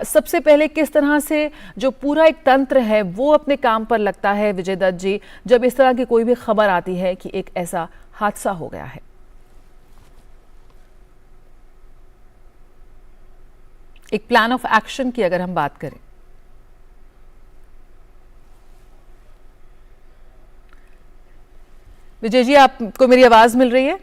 सबसे पहले किस तरह से जो पूरा एक तंत्र है वो अपने काम पर लगता है विजय दत्त जी, जब इस तरह की कोई भी खबर आती है कि एक ऐसा हादसा हो गया है? एक प्लान ऑफ एक्शन की अगर हम बात करें। विजय जी, आपको मेरी आवाज मिल रही है?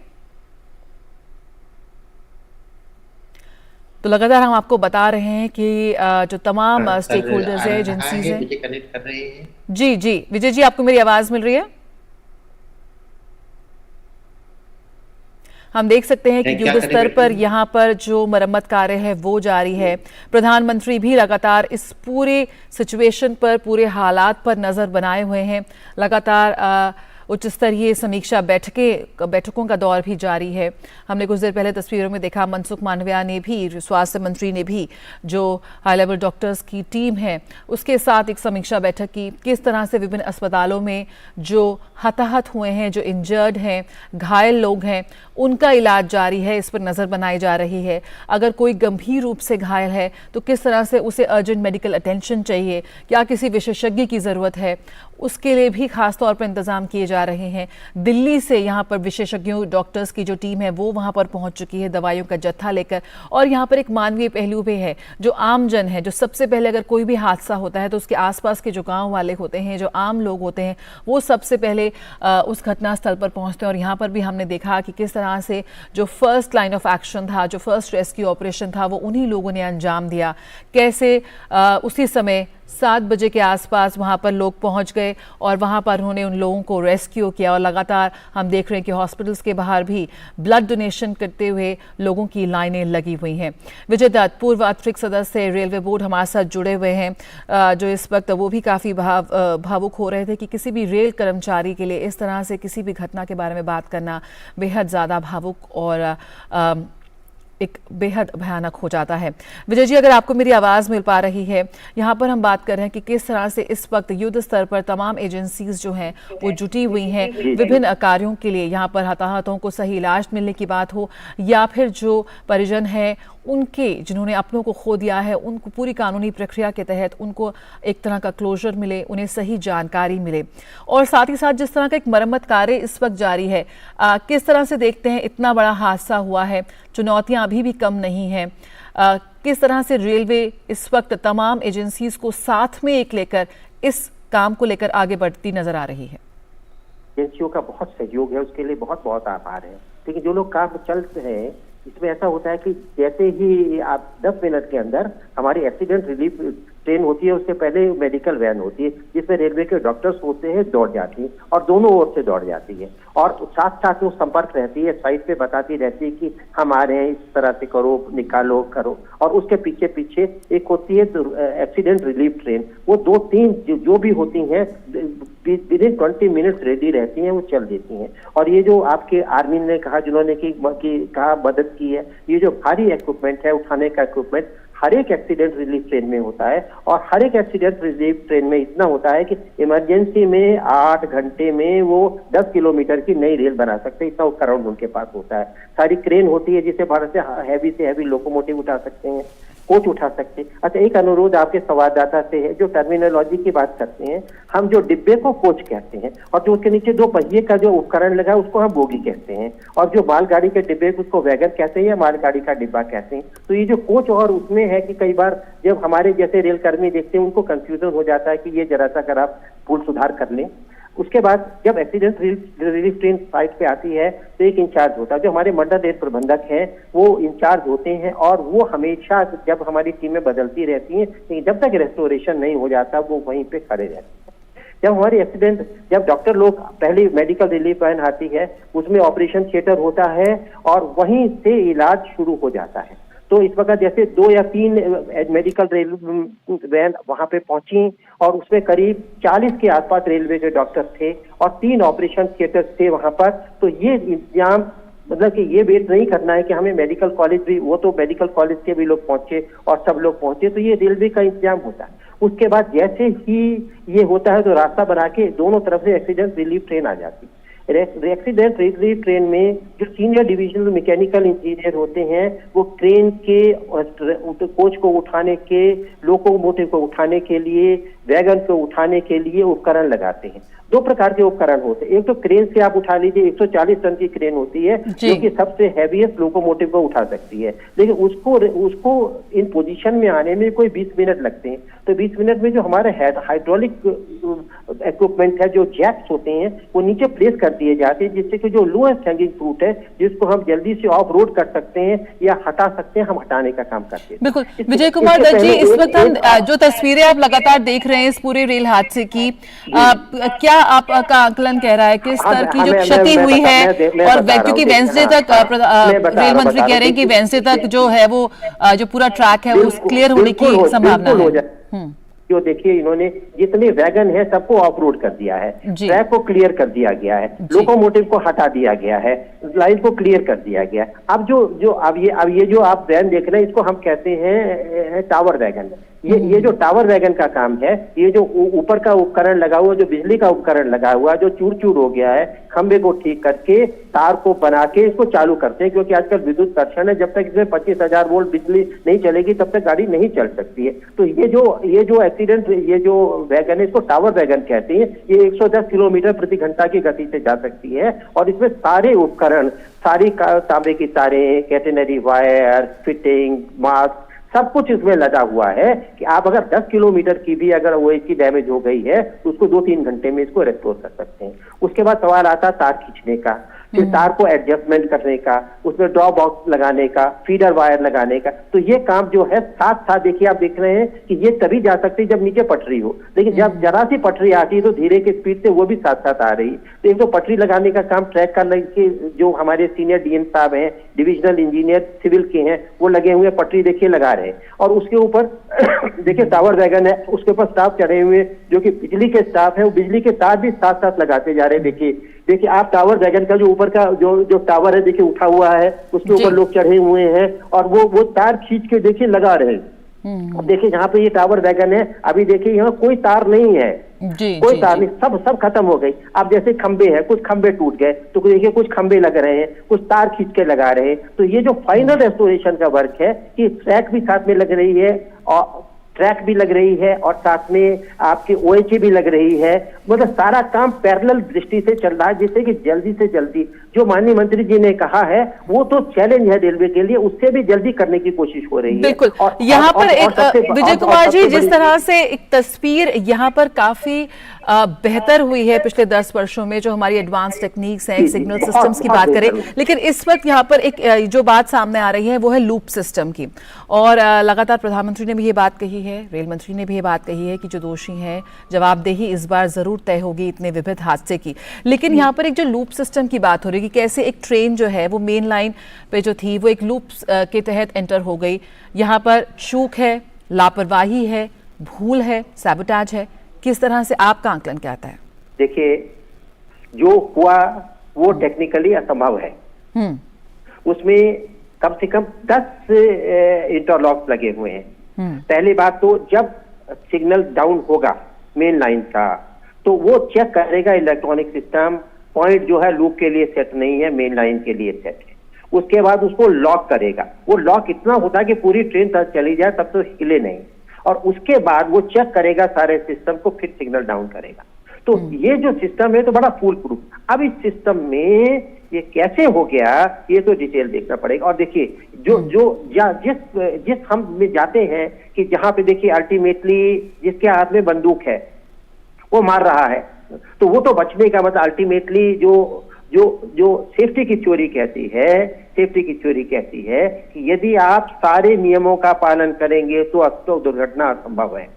तो लगातार हम आपको बता रहे हैं कि जो तमाम स्टेक होल्डर्स है, एजेंसीज हैं, मुझे कनेक्ट कर रहे हैं। जी जी विजय जी, आपको मेरी आवाज मिल रही है? हम देख सकते हैं कि युद्ध स्तर पर यहाँ पर जो मरम्मत कार्य है वो जारी है। प्रधानमंत्री भी लगातार इस पूरे सिचुएशन पर, पूरे हालात पर नजर बनाए हुए हैं। लगातार उच्च स्तरीय समीक्षा बैठकों का दौर भी जारी है। हमने कुछ देर पहले तस्वीरों में देखा मनसुख मांडविया ने भी, स्वास्थ्य मंत्री ने भी, जो हाई लेवल डॉक्टर्स की टीम है उसके साथ एक समीक्षा बैठक की। किस तरह से विभिन्न अस्पतालों में जो हताहत हुए हैं, जो इंजर्ड हैं, घायल लोग हैं, उनका इलाज जारी है, इस पर नज़र बनाई जा रही है। अगर कोई गंभीर रूप से घायल है तो किस तरह से उसे अर्जेंट मेडिकल अटेंशन चाहिए, क्या किसी विशेषज्ञ की ज़रूरत है, उसके लिए भी खास तौर पर इंतज़ाम किए जा जा रहे हैं। दिल्ली से यहाँ पर विशेषज्ञों डॉक्टर्स की जो टीम है वो वहाँ पर पहुँच चुकी है दवाइयों का जत्था लेकर। और यहाँ पर एक मानवीय पहलू भी है, जो आम जन है, जो सबसे पहले अगर कोई भी हादसा होता है तो उसके आसपास के जो गाँव वाले होते हैं, जो आम लोग होते हैं, वो सबसे पहले उस घटनास्थल पर पहुँचते हैं। और यहाँ पर भी हमने देखा कि किस तरह से जो फर्स्ट लाइन ऑफ एक्शन था, जो फर्स्ट रेस्क्यू ऑपरेशन था, वो उन्हीं लोगों ने अंजाम दिया। कैसे उसी समय 7 बजे के आसपास वहाँ पर लोग पहुँच गए और वहाँ पर उन्होंने उन लोगों को रेस्क्यू किया। और लगातार हम देख रहे हैं कि हॉस्पिटल्स के बाहर भी ब्लड डोनेशन करते हुए लोगों की लाइनें लगी हुई हैं। विजय दत्त, पूर्व अतिरिक्त सदस्य रेलवे बोर्ड, हमारे साथ जुड़े हुए हैं, जो इस वक्त वो भी काफ़ी भावुक हो रहे थे कि किसी भी रेल कर्मचारी के लिए इस तरह से किसी भी घटना के बारे में बात करना बेहद ज़्यादा भावुक और एक बेहद भयानक हो जाता है। विजय जी, अगर आपको मेरी आवाज़ मिल पा रही है, यहाँ पर हम बात कर रहे हैं कि किस तरह से इस वक्त युद्ध स्तर पर तमाम एजेंसीज जो हैं वो जुटी हुई हैं विभिन्न कार्यों के लिए। यहाँ पर हताहतों को सही इलाज मिलने की बात हो या फिर जो परिजन है उनके जिन्होंने अपनों को खो दिया है, उनको पूरी कानूनी प्रक्रिया के तहत उनको एक तरह का क्लोजर मिले, उन्हें सही जानकारी मिले। और साथ ही साथ जिस तरह का एक मरम्मत कार्य इस वक्त जारी है, किस तरह से देखते हैं, इतना बड़ा हादसा हुआ है, चुनौतियां अभी भी कम नहीं हैं, किस तरह से रेलवे इस वक्त तमाम एजेंसीज को साथ में एक लेकर इस काम को लेकर आगे बढ़ती नजर आ रही है? एजेंसियों का बहुत सहयोग है, उसके लिए बहुत बहुत आभार है। लेकिन जो लोग काम चल रहे हैं इसमें ऐसा होता है कि जैसे ही आप 10 मिनट के अंदर हमारी एक्सीडेंट रिलीफ ट्रेन होती है, उससे पहले मेडिकल वैन होती है जिसमें रेलवे के डॉक्टर्स होते हैं, दौड़ जाती है और दोनों ओर से दौड़ जाती है और साथ साथ वो संपर्क रहती है, साइड पे बताती रहती है कि हम आ रहे हैं, इस तरह से करो, निकालो, करो। और उसके पीछे पीछे एक होती है एक्सीडेंट रिलीफ ट्रेन, वो 2-3 जो भी होती हैं विदिन 20 मिनट्स रेडी रहती हैं, वो चल देती हैं। और ये जो आपके आर्मी ने कहा, जिन्होंने कहा मदद की है, ये जो भारी इक्विपमेंट है, उठाने का इक्विपमेंट हर एक एक्सीडेंट रिलीफ ट्रेन में होता है। और हर एक एक्सीडेंट रिलीफ ट्रेन में इतना होता है कि इमरजेंसी में 8 घंटे में वो 10 किलोमीटर की नई रेल बना सकते हैं, इतना उपकरण उनके पास होता है। सारी क्रेन होती है जिससे भारत से हैवी लोकोमोटिव उठा सकते हैं, कोच उठा सकते हैं। अच्छा, एक अनुरोध आपके संवाददाता से है, जो टर्मिनोलॉजी की बात करते हैं, हम जो डिब्बे को कोच कहते हैं और जो उसके नीचे 2 पहिए का जो उपकरण लगा है उसको हम बोगी कहते हैं, और जो मालगाड़ी के डिब्बे उसको वैगन कहते हैं या मालगाड़ी का डिब्बा कहते हैं। तो ये जो कोच और उसमें है कि कई बार जब हमारे जैसे रेलकर्मी देखते हैं उनको कंफ्यूजन हो जाता है कि ये जरा सा अगर आप भूल सुधार कर लें। उसके बाद जब एक्सीडेंट रिलीफ ट्रेन साइट पे आती है तो एक इंचार्ज होता है, जो हमारे मंडल रेल प्रबंधक हैं वो इंचार्ज होते हैं और वो हमेशा जब हमारी टीमें बदलती रहती हैं, लेकिन जब तक रेस्टोरेशन नहीं हो जाता वो वहीं पे खड़े रहते हैं। जब हमारी एक्सीडेंट, जब डॉक्टर लोग, पहली मेडिकल रिलीफ वैन आती है, उसमें ऑपरेशन थिएटर होता है और वहीं से इलाज शुरू हो जाता है। तो इस वक्त जैसे 2 या 3 मेडिकल रेल वैन वहां पे पहुंची और उसमें करीब 40 के आसपास रेलवे के डॉक्टर थे और 3 ऑपरेशन थिएटर थे वहां पर। तो ये इंतजाम, मतलब कि ये वेट नहीं करना है कि हमें मेडिकल कॉलेज भी, वो तो मेडिकल कॉलेज के भी लोग पहुंचे और सब लोग पहुंचे, तो ये रेलवे का इंतजाम होता है। उसके बाद जैसे ही ये होता है तो रास्ता बना के दोनों तरफ से एक्सीडेंट रिलीफ ट्रेन आ जाती है। एक्सीडेंट रिलीफ ट्रेन में जो सीनियर डिविजनल मैकेनिकल इंजीनियर होते हैं वो ट्रेन के कोच को उठाने के, लोकोमोटिव को उठाने के लिए, वैगन को उठाने के लिए उपकरण लगाते हैं। 2 प्रकार के उपकरण होते हैं, एक तो क्रेन से आप उठा लीजिए, 140 टन की क्रेन होती है जो कि सबसे हैवीएस्ट लोकोमोटिव को उठा सकती है, लेकिन उसको इन पोजीशन में आने में कोई 20 मिनट लगते हैं। तो 20 मिनट में जो हमारे हाइड्रोलिक इक्विपमेंट है, जो जैक्स होते हैं, वो नीचे प्लेस कर दिए जाते हैं, जिससे कि जो लोएस्ट हैंगिंग फ्रूट है जिसको हम जल्दी से ऑफ रोड कर सकते हैं या हटा सकते हैं, हम हटाने का काम करते हैं। बिल्कुल विजय कुमार दत्त जी, इस वक्त हम जो तस्वीरें आप लगातार देख रहे हैं इस पूरे रेल हादसे की, क्या आपका आकलन कह रहा है किस स्तर की जो क्षति हुई है? और क्योंकि वेडनेसडे तक रेल मंत्री कह रहे हैं कि वेडनेसडे तक जो है वो जो पूरा ट्रैक है वो क्लियर होने की संभावना है। जो देखिए, इन्होंने जितने वैगन है सबको ऑफ रोड कर दिया है, ट्रैक को क्लियर कर दिया गया है, लोकोमोटिव को हटा दिया गया है, लाइन को क्लियर कर दिया गया है। अब ये जो आप वैन देख रहे हैं इसको हम कहते हैं टावर वैगन। ये जो टावर वैगन का काम है, ये जो ऊपर का उपकरण लगा हुआ, जो बिजली का उपकरण लगा हुआ, जो चूर चूर हो गया है, खंबे को ठीक करके तार को बना के इसको चालू करते हैं, क्योंकि आजकल विद्युत कर्षण है, जब तक इसमें 25,000 वोल्ट बिजली नहीं चलेगी तब तक गाड़ी नहीं चल सकती है। तो ये जो एक्सीडेंट, ये जो वैगन है, इसको टावर वैगन कहते हैं। ये 110 किलोमीटर प्रति घंटा की गति से जा सकती है और इसमें सारे उपकरण, सारी तांबे की तारें, कैटेनरी वायर, फिटिंग, मास्क, सब कुछ इसमें लगा हुआ है कि आप अगर 10 किलोमीटर की भी अगर वो इसकी डैमेज हो गई है तो उसको 2-3 घंटे में इसको रेस्टोर कर सकते हैं। उसके बाद सवाल आता है तार खींचने का, फिर तार को एडजस्टमेंट करने का, उसमें ड्रॉ बॉक्स लगाने का, फीडर वायर लगाने का। तो ये काम जो है साथ साथ, देखिए आप देख रहे हैं कि ये तभी जा सकती है जब नीचे पटरी हो, लेकिन जब जरा सी पटरी आती है तो धीरे की स्पीड से वो भी साथ साथ आ रही है। तो एक तो पटरी लगाने का काम ट्रैक का लगे, जो हमारे सीनियर डीएम साहब हैं, डिविजनल इंजीनियर सिविल के हैं, वो लगे हुए पटरी देखिए लगा रहे हैं। और उसके ऊपर देखिए टावर वैगन है, उसके ऊपर स्टाफ चढ़े हुए जो कि बिजली के स्टाफ है, वो बिजली के तार भी साथ साथ लगाते जा रहे हैं। देखिए आप टावर वैगन का जो ऊपर का जो टावर है देखिए उठा हुआ है, उसके ऊपर लोग चढ़े हुए हैं और वो तार खींच के देखिए लगा रहे हैं। अब देखिए जहाँ पे ये टावर वैगन है, अभी देखिए यहाँ कोई तार नहीं है, कोई तार नहीं, सब खत्म हो गई। अब जैसे खंबे हैं, कुछ खंबे टूट गए तो देखिए कुछ खंबे लग रहे हैं, कुछ तार खींच के लगा रहे हैं। तो ये जो फाइनल रेस्टोरेशन का वर्क है कि ट्रैक भी साथ में लग रही है और ट्रैक भी लग रही है और साथ में आपकी OHA भी लग रही है, मतलब सारा काम पैरेलल दृष्टि से चल रहा है, जिससे कि जल्दी से जल्दी जो माननीय मंत्री जी ने कहा है वो तो चैलेंज है रेलवे के लिए, उससे भी जल्दी करने की कोशिश हो रही है। बिल्कुल। यहाँ पर एक विजय कुमार जी, जिस तरह से एक तस्वीर यहाँ पर काफी बेहतर हुई है पिछले 10 वर्षों में, जो हमारी एडवांस टेक्निक्स हैं, सिग्नल सिस्टम्स की बात करें, लेकिन इस वक्त यहाँ पर एक जो बात सामने आ रही है वो है लूप सिस्टम की। और लगातार प्रधानमंत्री ने भी ये बात कही है, रेल मंत्री ने भी ये बात कही है कि जो दोषी हैं जवाबदेही इस बार जरूर तय होगी इतने विविध हादसे की। लेकिन यहाँ पर एक जो लूप सिस्टम की बात हो रही है कि कैसे एक ट्रेन जो है वो मेन लाइन पे जो थी वो एक लूप के तहत एंटर हो गई, यहाँ पर चूक है, लापरवाही है, भूल है, सैबोटाज है, किस तरह से आपका आंकलन क्या आता है? देखिए जो हुआ वो टेक्निकली असंभव है। उसमें कम से कम 10 इंटरलॉक लगे हुए हैं। पहली बात तो जब सिग्नल डाउन होगा मेन लाइन का तो वो चेक करेगा इलेक्ट्रॉनिक सिस्टम, पॉइंट जो है लूप के लिए सेट नहीं है, मेन लाइन के लिए सेट है। उसके बाद उसको लॉक करेगा, वो लॉक इतना होता है कि पूरी ट्रेन तक चली जाए तब तो हिले नहीं, और उसके बाद वो चेक करेगा सारे सिस्टम को, फिर सिग्नल डाउन करेगा। तो ये जो सिस्टम है तो बड़ा फूल प्रूफ। अब इस सिस्टम में ये कैसे हो गया ये तो डिटेल देखना पड़ेगा। और देखिए जिस हम में जाते हैं कि जहां पे देखिए अल्टीमेटली जिसके हाथ में बंदूक है वो मार रहा है, तो वो तो बचने का मतलब अल्टीमेटली जो सेफ्टी की थ्योरी कहती है कि यदि आप सारे नियमों का पालन करेंगे तो दुर्घटना असंभव है।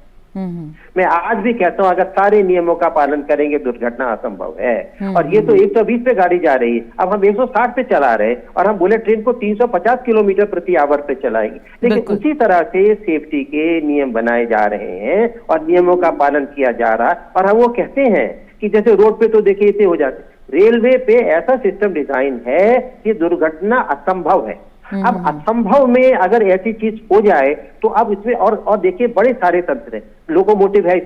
मैं आज भी कहता हूं अगर सारे नियमों का पालन करेंगे दुर्घटना असंभव है। और ये तो 120 पे गाड़ी जा रही है, अब हम 160 पे चला रहे हैं और हम बुलेट ट्रेन को 350 किलोमीटर प्रति आवर पे चलाएंगे। लेकिन उसी तरह से सेफ्टी के नियम बनाए जा रहे हैं और नियमों का पालन किया जा रहा है। और हम वो कहते हैं कि जैसे रोड पे तो देखिए इतने हो जाते, रेलवे पे ऐसा सिस्टम डिजाइन है कि दुर्घटना असंभव है। अब असंभव में अगर ऐसी चीज हो जाए तो अब इसमें और देखिए बड़े सारे तंत्र हैं, लोकोमोटिव है,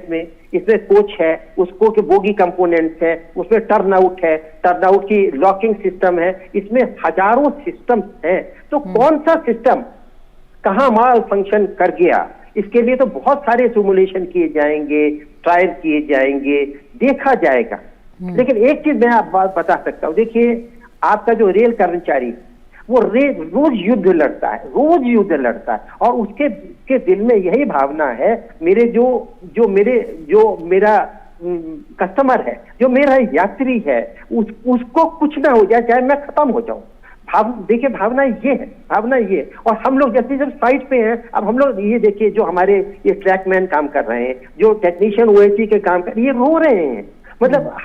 इसमें कोच है, उसको के बोगी कंपोनेंट्स है, उसमें टर्न आउट है, टर्न आउट की लॉकिंग सिस्टम है, इसमें हजारों सिस्टम हैं। तो कौन सा सिस्टम कहाँ माल फंक्शन कर गया, इसके लिए तो बहुत सारे सिमुलेशन किए जाएंगे, ट्रायल किए जाएंगे, देखा जाएगा। लेकिन एक चीज मैं आप बात बता सकता हूँ, देखिए आपका जो रेल कर्मचारी वो रोज युद्ध लड़ता है और उसके दिल में यही भावना है, मेरा कस्टमर है, जो मेरा यात्री है, उसको कुछ ना हो जाए, चाहे मैं खत्म हो जाऊं। देखिए भावना ये और हम लोग जैसे जब साइट पे हैं, अब हम लोग ये देखिए जो हमारे ये ट्रैकमैन काम कर रहे हैं, जो टेक्नीशियन OHA के काम कर, ये रो रहे हैं। मतलब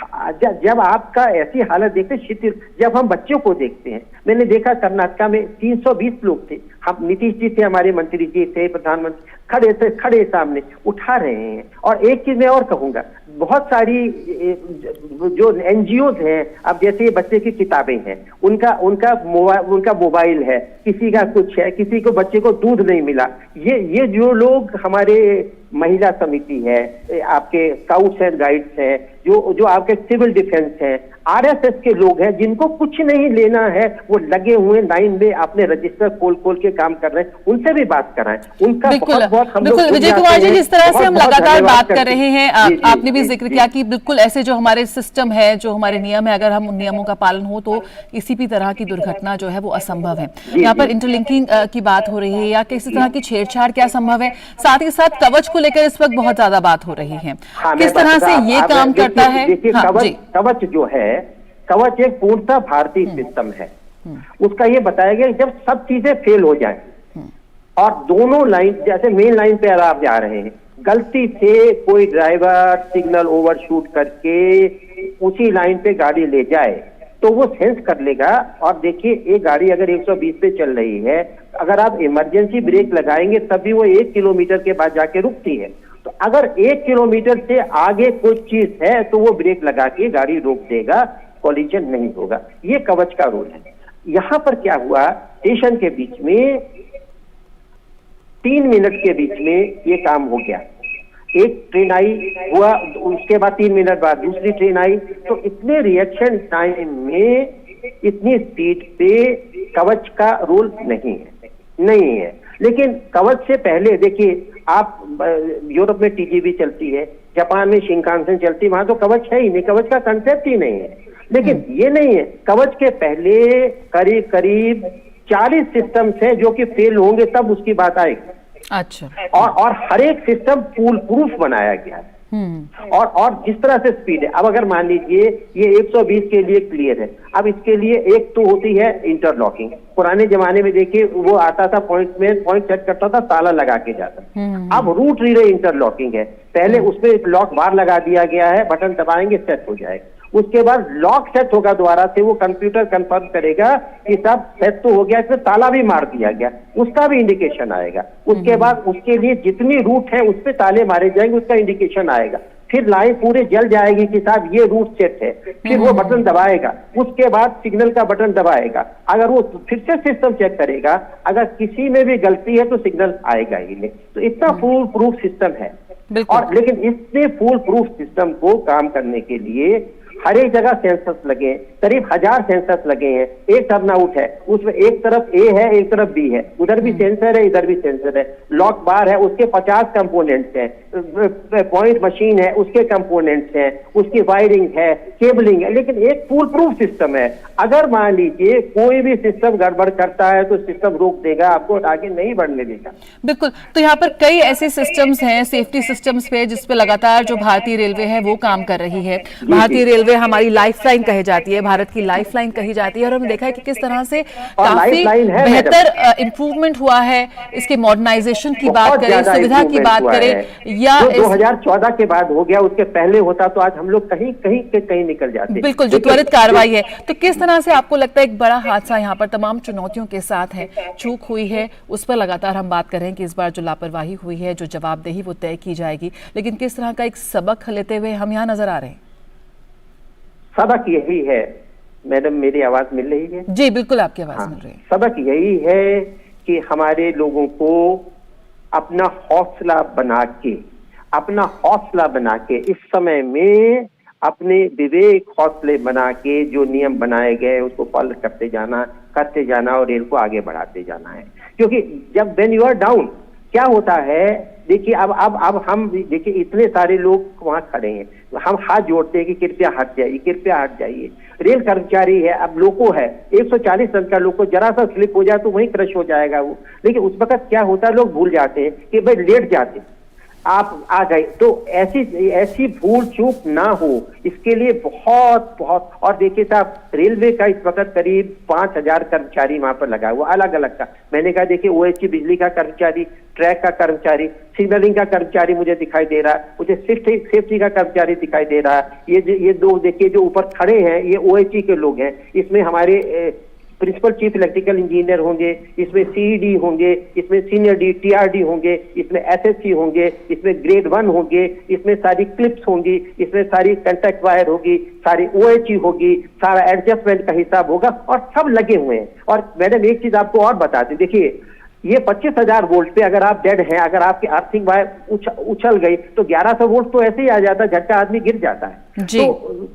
जब आपका ऐसी हालत देखते शिथिल, जब हम बच्चों को देखते हैं, मैंने देखा कर्नाटका में 320 लोग थे, हम नीतीश जी थे, हमारे मंत्री जी थे, प्रधानमंत्री, खड़े से खड़े सामने उठा रहे हैं। और एक चीज मैं और कहूंगा, बहुत सारी जो एनजीओ हैं, अब जैसे ये बच्चे की किताबें हैं, उनका मोबाइल है, किसी का कुछ है, किसी को बच्चे को दूध नहीं मिला, ये जो लोग हमारे महिला समिति है, आपके स्काउट्स एंड गाइड्स हैं, जो आपके सिविल डिफेंस हैं, आरएसएस के लोग हैं, जिनको कुछ नहीं लेना है, वो लगे हुए लाइन में अपने रजिस्टर खोल के काम कर रहे हैं, उनसे भी बात कराएं। उनका बहुत हम लोग विजय कुमार जी, जिस तरह से हम लगातार बात कर रहे हैं, आपने भी जिक्र किया कि बिल्कुल ऐसे जो हमारे सिस्टम है, जो हमारे नियम है, अगर हम उन नियमों का पालन हो तो किसी भी तरह की दुर्घटना जो है वो असंभव है। यहाँ पर इंटरलिंकिंग की बात हो रही है या किसी तरह की छेड़छाड़ क्या संभव है? साथ ही साथ कवच को लेकर इस वक्त बहुत ज्यादा बात हो रही है, किस तरह से ये काम करता है? कवच जो है, कवच एक पूर्णतः भारतीय सिस्टम है। उसका ये बताया गया जब सब चीजें फेल हो जाएं और दोनों लाइन, जैसे मेन लाइन पे आप जा रहे हैं, गलती से कोई ड्राइवर सिग्नल ओवरशूट करके उसी लाइन पे गाड़ी ले जाए तो वो सेंस कर लेगा। और देखिए, एक गाड़ी अगर 120 पे चल रही है, अगर आप इमरजेंसी ब्रेक लगाएंगे तब भी वो 1 किलोमीटर के बाद जाके रुकती है। तो अगर 1 किलोमीटर से आगे कुछ चीज है तो वो ब्रेक लगा के गाड़ी रोक देगा, कॉलिजन नहीं होगा। ये कवच का रोल है। यहां पर क्या हुआ, स्टेशन के बीच में 3 मिनट के बीच में ये काम हो गया। एक ट्रेन आई, हुआ, उसके बाद 3 मिनट बाद दूसरी ट्रेन आई, तो इतने रिएक्शन टाइम में इतनी स्पीड पे कवच का रोल नहीं है। लेकिन कवच से पहले देखिए, आप यूरोप में टीजीवी चलती है, जापान में शिंकानसेन चलती है, वहां तो कवच है ही नहीं, कवच का कंसेप्ट ही नहीं है। लेकिन ये नहीं है, कवच के पहले करीब 40 सिस्टम्स हैं जो कि फेल होंगे तब उसकी बात आएगी। अच्छा। और हर एक सिस्टम फूल प्रूफ बनाया गया है। और जिस तरह से स्पीड है, अब अगर मान लीजिए ये 120 के लिए क्लियर है, अब इसके लिए एक तो होती है इंटरलॉकिंग। पुराने जमाने में देखिए, वो आता था पॉइंट सेट करता था, ताला लगा के जाता। अब रूट रीडर इंटरलॉकिंग है, पहले उसमें एक लॉक बार लगा दिया गया है, बटन दबाएंगे सेट हो जाएगा। उसके बाद लॉक सेट होगा, दोबारा से वो कंप्यूटर कंफर्म करेगा कि सब सेट तो हो गया, इसमें ताला भी मार दिया गया, उसका भी इंडिकेशन आएगा। उसके बाद उसके लिए जितनी रूट है उस पर ताले मारे जाएंगे, उसका इंडिकेशन आएगा। फिर लाइन पूरे जल जाएगी कि साहब ये रूट सेट है, फिर वो बटन दबाएगा, उसके बाद सिग्नल का बटन दबाएगा। अगर वो फिर से सिस्टम चेक करेगा, अगर किसी में भी गलती है तो सिग्नल आएगा ही नहीं। तो इतना फूल प्रूफ सिस्टम है। और लेकिन इसने फूल प्रूफ सिस्टम को काम करने के लिए हर एक जगह सेंसर्स लगे, करीब 1000 सेंसर्स लगे हैं। एक टर्न आउट है, उसमें एक तरफ ए है, एक तरफ बी है, उधर भी सेंसर है, इधर भी सेंसर है। लॉक बार है, उसके 50 कंपोनेंट्स हैं। पॉइंट मशीन है, उसके कंपोनेंट्स हैं, उसकी वायरिंग है, केबलिंग है। लेकिन एक फुल प्रूफ सिस्टम है। अगर मान लीजिए कोई भी सिस्टम गड़बड़ करता है तो सिस्टम रोक देगा, आपको आगे नहीं बढ़ने देगा। बिल्कुल। तो यहाँ पर कई ऐसे सिस्टम्स हैं, सेफ्टी सिस्टम्स पे, जिसपे लगातार जो भारतीय रेलवे है वो काम कर रही है। भारतीय रेलवे हमारी लाइफलाइन कही जाती है, भारत की लाइफलाइन कही जाती है, और हमने देखा है कि किस तरह से काफी बेहतर इंप्रूवमेंट हुआ है। इसके मॉडर्नाइजेशन की बात करें, सुविधा की बात करें, या 2014 के बाद हो गया, उसके पहले होता तो आज हम लोग कहीं निकल जाते। बिल्कुल, जो त्वरित कार्रवाई है। तो किस तरह से आपको लगता है एक बड़ा हादसा यहाँ पर तमाम चुनौतियों के साथ है, चूक हुई है, उस पर लगातार हम बात कर रहे हैं कि इस बार जो लापरवाही हुई है, जो जवाबदेही वो तय की जाएगी, लेकिन किस तरह का एक सबक लेते हुए हम यहाँ नजर आ रहे हैं? सबक यही है, मैडम मेरी आवाज मिल रही है? जी बिल्कुल, आपकी आवाज मिल रही है। सबक यही है कि हमारे लोगों को अपना हौसला बना के इस समय में अपने विवेक हौसले बना के जो नियम बनाए गए उसको फॉलो करते जाना और रेल को आगे बढ़ाते जाना है। क्योंकि जब व्हेन यू आर डाउन क्या होता है, देखिए अब हम देखिए इतने सारे लोग वहां खड़े हैं, हम हाथ जोड़ते हैं कि कृपया हट जाइए। रेल कर्मचारी है, अब लोको है, 140 टन का लोको जरा सा स्लिप हो जाए तो वहीं क्रश हो जाएगा वो। लेकिन उस वक्त क्या होता है, लोग भूल जाते हैं कि भाई लेट जाते, आप आ गए। तो ऐसी भूल चूक ना हो, इसके लिए बहुत और देखिए साहब, रेलवे का इस वक्त करीब 5000 कर्मचारी वहां पर लगा हुआ, अलग अलग का। मैंने कहा देखिए OHC बिजली का कर्मचारी, ट्रैक का कर्मचारी, सिग्नलिंग का कर्मचारी मुझे दिखाई दे रहा है, मुझे सेफ्टी का कर्मचारी दिखाई दे रहा है। ये दो देखिए जो ऊपर खड़े हैं, ये OHC के लोग हैं। इसमें हमारे प्रिंसिपल चीफ इलेक्ट्रिकल इंजीनियर होंगे, इसमें सीईडी होंगे, इसमें सीनियर डी टीआरडी होंगे, इसमें एसएससी होंगे, इसमें ग्रेड 1 होंगे, इसमें सारी क्लिप्स होंगी, इसमें सारी कंटैक्ट वायर होगी, सारी ओएचई होगी, सारा एडजस्टमेंट का हिसाब होगा और सब लगे हुए हैं। और मैडम एक चीज आपको और बता दें, देखिए ये 25,000 वोल्ट पे अगर आप डेड हैं, अगर आपकी अर्थिंग वायर उछल गई तो 1100 वोल्ट तो ऐसे ही आ जाता है, झटका आदमी गिर जाता है।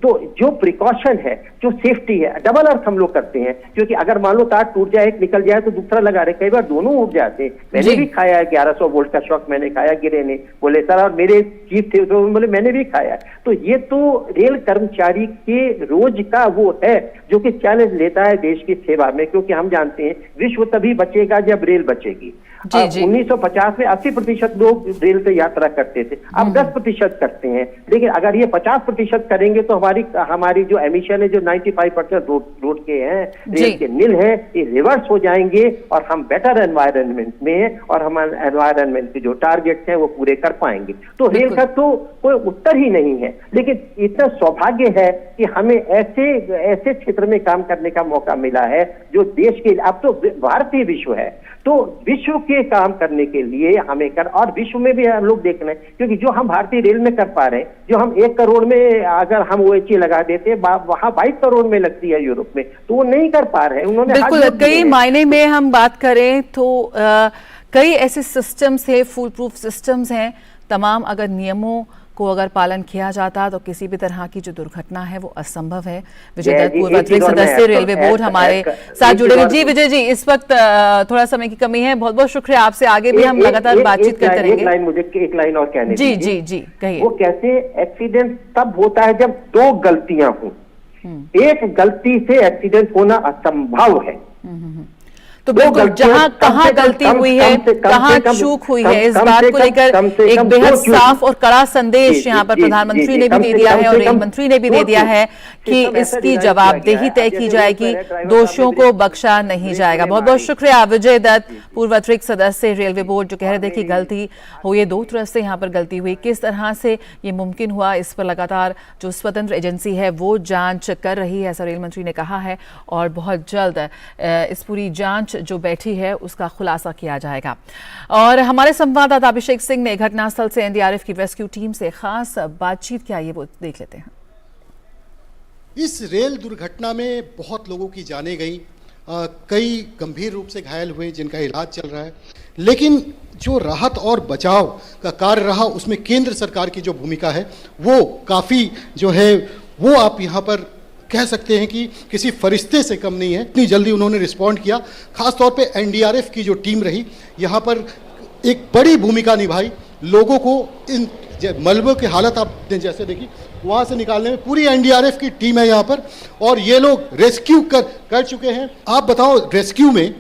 तो जो प्रिकॉशन है, जो सेफ्टी है, डबल अर्थ हम लोग करते हैं, क्योंकि अगर मान लो तार टूट जाए, एक निकल जाए तो दूसरा लगा रहे, कई बार दोनों उठ जाते हैं। मैंने भी खाया है 1100 वोल्ट का शॉक, मैंने खाया, गिरे नहीं, बोले सर, और मेरे चीफ थे तो बोले मैंने भी खाया। तो ये तो रेल कर्मचारी के रोज का वो है जो कि चैलेंज लेता है देश की सेवा में, क्योंकि हम जानते हैं विश्व तभी बचेगा जब रेल बचेगी। 1950 में 80% लोग रेल से यात्रा करते थे, अब 10% करते हैं, लेकिन अगर ये 50% करेंगे तो हमारी जो एमिशन है, जो 95% रोड के हैं, रेल के नील है, ये रिवर्स हो जाएंगे और हम बेटर एनवायरनमेंट में और हमारे एनवायरनमेंट के जो टारगेट्स हैं वो पूरे कर पाएंगे। तो रेल का तो कोई उत्तर ही नहीं है, लेकिन इतना सौभाग्य है कि हमें ऐसे क्षेत्र में काम करने का मौका मिला है जो देश के, अब तो भारतीय विश्व है, तो विश्व के काम करने के लिए हमें और विश्व में भी हम लोग देख रहे हैं, क्योंकि जो हम भारतीय रेल में कर पा रहे हैं, जो हम 1 करोड़ में अगर हम ओएचई लगा देते हैं, वहां 22 करोड़ में लगती है यूरोप में, तो वो नहीं कर पा रहे हैं। उन्होंने बिल्कुल, कई मायने में हम बात करें तो कई ऐसे सिस्टम्स है, फुल प्रूफ सिस्टम्स हैं, तमाम अगर नियमों को अगर पालन किया जाता तो किसी भी तरह की जो दुर्घटना है वो असंभव है। विजय दत्त, पूर्व अतिरिक्त सदस्य रेलवे बोर्ड, हमारे साथ जुड़े हुए। जी विजय जी, इस वक्त थोड़ा समय की कमी है, बहुत बहुत शुक्रिया आपसे, आगे भी हम लगातार बातचीत करते रहेंगे। मुझे एक लाइन और कहने जी जी जी कहिए। वो कैसे एक्सीडेंट तब होता है जब 2 गलतियां हों, एक गलती से एक्सीडेंट होना असंभव है। तो बिल्कुल जहां कहां गलती हुई है, कहां चूक हुई है, इस बात को लेकर एक बेहद साफ और कड़ा संदेश यहां पर प्रधानमंत्री ने भी दे दिया है और रेल मंत्री ने भी दे दिया है कि इसकी जवाबदेही तय की जाएगी, दोषियों को बख्शा नहीं जाएगा। बहुत बहुत शुक्रिया विजय दत्त, पूर्व अतिरिक्त सदस्य रेलवे बोर्ड, जो कह रहे थे कि गलती हुई है, 2 तरह से यहाँ पर गलती हुई, किस तरह से ये मुमकिन हुआ, इस पर लगातार जो स्वतंत्र एजेंसी है वो जांच कर रही है, ऐसा रेल मंत्री ने कहा है, और बहुत जल्द इस पूरी जांच जो बैठी है उसका खुलासा किया जाएगा। और हमारे संवाददाता अभिषेक सिंह ने घटनास्थल से एनडीआरएफ की रेस्क्यू टीम से खास बातचीत किया, ये वो देख लेते हैं। इस रेल दुर्घटना में बहुत लोगों की जानें गई, कई गंभीर रूप से घायल हुए जिनका इलाज चल रहा है, लेकिन जो राहत और बचाव का कार्य रहा उसमें केंद्र सरकार की जो भूमिका है वो काफ़ी जो है वो आप यहाँ पर कह सकते हैं कि किसी फरिश्ते से कम नहीं है। इतनी जल्दी उन्होंने रिस्पॉन्ड किया, खासतौर पे एनडीआरएफ की जो टीम रही यहाँ पर एक बड़ी भूमिका निभाई, लोगों को इन मलबे की हालत आपने जैसे देखी वहाँ से निकालने में पूरी एनडीआरएफ की टीम है यहाँ पर, और ये लोग रेस्क्यू कर चुके हैं। आप बताओ, रेस्क्यू में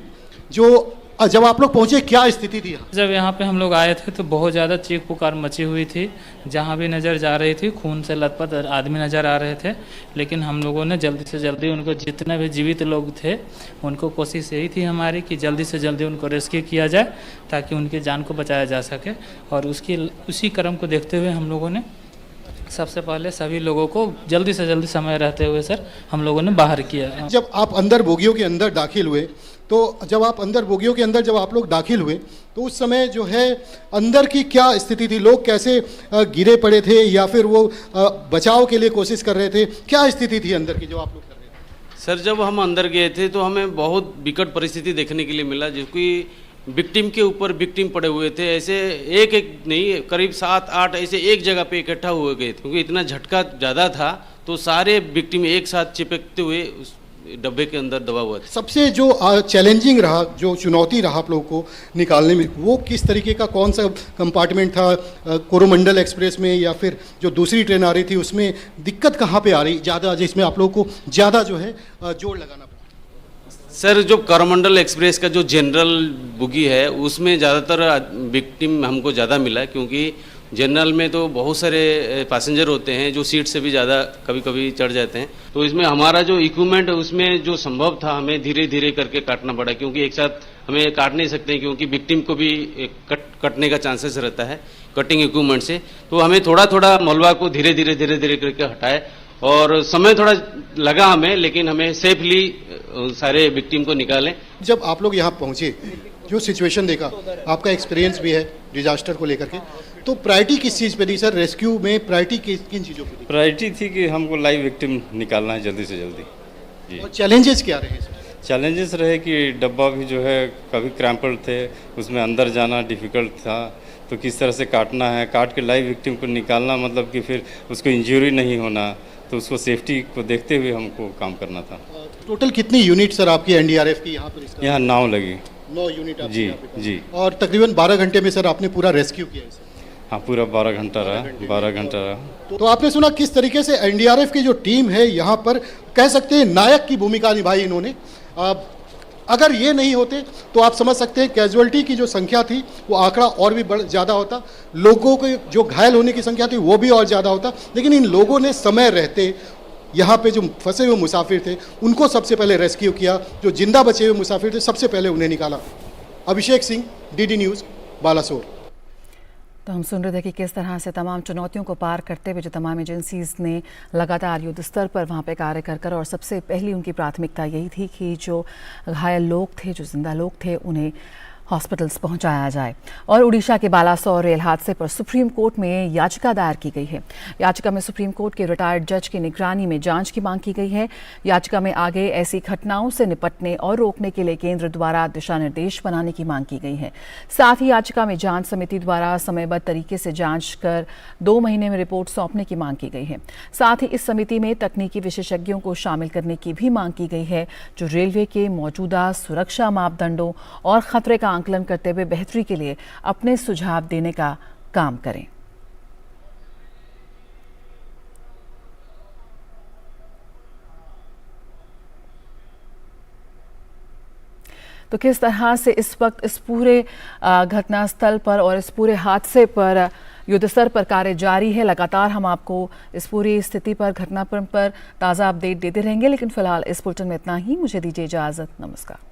जो जब आप लोग पहुंचे क्या स्थिति थी? जब यहाँ पे हम लोग आए थे तो बहुत ज़्यादा चीख पुकार मची हुई थी, जहाँ भी नज़र जा रही थी खून से लथपथ आदमी नज़र आ रहे थे, लेकिन हम लोगों ने जल्दी से जल्दी उनको, जितने भी जीवित लोग थे उनको, कोशिश यही थी हमारी कि जल्दी से जल्दी उनको रेस्क्यू किया जाए ताकि उनकी जान को बचाया जा सके। और उसी क्रम को देखते हुए हम लोगों ने सबसे पहले सभी लोगों को जल्दी से जल्दी समय रहते हुए सर हम लोगों ने बाहर किया। जब आप अंदर बोगियों के अंदर दाखिल हुए तो जब आप लोग दाखिल हुए तो उस समय जो है अंदर की क्या स्थिति थी? लोग कैसे गिरे पड़े थे या फिर वो बचाव के लिए कोशिश कर रहे थे? क्या स्थिति थी अंदर की जो आप लोग कर रहे थे? सर, जब हम अंदर गए थे तो हमें बहुत विकट परिस्थिति देखने के लिए मिला, जो कि विक्टिम के ऊपर विक्टिम पड़े हुए थे। ऐसे एक नहीं, करीब 7-8 ऐसे एक जगह पे इकट्ठा हुए गए थे, क्योंकि इतना झटका ज़्यादा था तो सारे विक्टिम एक साथ चिपकते हुए उस डब्बे के अंदर दबा हुआ था। सबसे जो चैलेंजिंग रहा, जो चुनौती रहा आप लोगों को निकालने में, वो किस तरीके का, कौन सा कंपार्टमेंट था? कोरोमंडल एक्सप्रेस में या फिर जो दूसरी ट्रेन आ रही थी उसमें दिक्कत कहाँ पे आ रही ज़्यादा, जिसमें आप लोगों को ज़्यादा जो है जोर लगाना पड़ा? सर, जो कोरोमंडल एक्सप्रेस का जो जनरल बुगी है उसमें ज़्यादातर विक्टिम हमको ज़्यादा मिला, क्योंकि जनरल में तो बहुत सारे पैसेंजर होते हैं जो सीट से भी ज़्यादा कभी कभी चढ़ जाते हैं। तो इसमें हमारा जो इक्विपमेंट है उसमें जो संभव था हमें धीरे धीरे करके काटना पड़ा, क्योंकि एक साथ हमें काट नहीं सकते, क्योंकि विक्टिम को भी कटने का चांसेस रहता है कटिंग इक्विपमेंट से। तो हमें थोड़ा थोड़ा मलबा को धीरे धीरे करके हटाए और समय थोड़ा लगा हमें, लेकिन हमें सेफली सारे विक्टिम को निकालें। जब आप लोग यहाँ पहुँचे, जो सिचुएशन देखा, आपका एक्सपीरियंस भी है डिजास्टर को लेकर के, तो प्रायोरिटी किस चीज़ पे दी सर? रेस्क्यू में प्रायोरिटी किन चीज़ों पे दी? प्रायोरिटी थी कि हमको लाइव विक्टिम निकालना है जल्दी से जल्दी जी। और चैलेंजेस क्या रहे सर? चैलेंजेस रहे कि डब्बा भी जो है कभी क्रैम्पल्ड थे, उसमें अंदर जाना डिफ़िकल्ट था, तो किस तरह से काटना है, काट के लाइव विक्टिम को निकालना, मतलब कि फिर उसको इंजरी नहीं होना, तो उसको सेफ्टी को देखते हुए हमको काम करना था। टोटल कितनी यूनिट सर आपकी एनडीआरएफ की यहाँ पर? यहाँ 9 लगी। 9 यूनिट आपकी जी यहाँ पे काम। जी। और तकरीबन 12 घंटे में सर आपने पूरा रेस्क्यू किया है सर? हाँ, पूरा 12 घंटा रहा, 12 घंटा रहा। तो आपने सुना किस तरीके से एनडीआरएफ की जो टीम है यहाँ पर, कह सकते हैं नायक की भूमिका निभाई इन्होंने। अगर ये नहीं होते तो आप समझ सकते हैं कैजुअलिटी की जो संख्या थी वो आंकड़ा और भी ज़्यादा होता, लोगों के जो घायल होने की संख्या थी वो भी और ज़्यादा होता। लेकिन इन लोगों ने समय रहते यहाँ पे जो फंसे हुए मुसाफिर थे उनको सबसे पहले रेस्क्यू किया, जो जिंदा बचे हुए मुसाफिर थे सबसे पहले उन्हें निकाला। Abhishek Singh, DD news, Balasore. तो हम सुन रहे थे कि किस तरह से तमाम चुनौतियों को पार करते हुए जो तमाम एजेंसीज़ ने लगातार युद्ध स्तर पर वहाँ पे कार्य कर और सबसे पहली उनकी प्राथमिकता यही थी कि जो घायल लोग थे, जो जिंदा लोग थे, उन्हें हॉस्पिटल्स पहुंचाया जाए। और उड़ीसा के बालासोर रेल हादसे पर सुप्रीम कोर्ट में याचिका दायर की गई है। याचिका में सुप्रीम कोर्ट के रिटायर्ड जज की निगरानी में जांच की मांग की गई है। याचिका में आगे ऐसी घटनाओं से निपटने और रोकने के लिए केंद्र द्वारा दिशा निर्देश बनाने की मांग की गई है। साथ ही याचिका में जांच समिति द्वारा समयबद्ध तरीके से जांच कर 2 महीने में रिपोर्ट सौंपने की मांग की गई है। साथ ही इस समिति में तकनीकी विशेषज्ञों को शामिल करने की भी मांग की गई है, जो रेलवे के मौजूदा सुरक्षा मापदंडों और खतरे का आकलन करते हुए बेहतरी के लिए अपने सुझाव देने का काम करें। तो किस तरह से इस वक्त इस पूरे घटनास्थल पर और इस पूरे हादसे पर युद्ध स्तर पर कार्य जारी है। लगातार हम आपको इस पूरी स्थिति पर, घटनाक्रम पर ताज़ा अपडेट देते रहेंगे, लेकिन फिलहाल इस बुलेटिन में इतना ही। मुझे दीजिए इजाज़त। नमस्कार।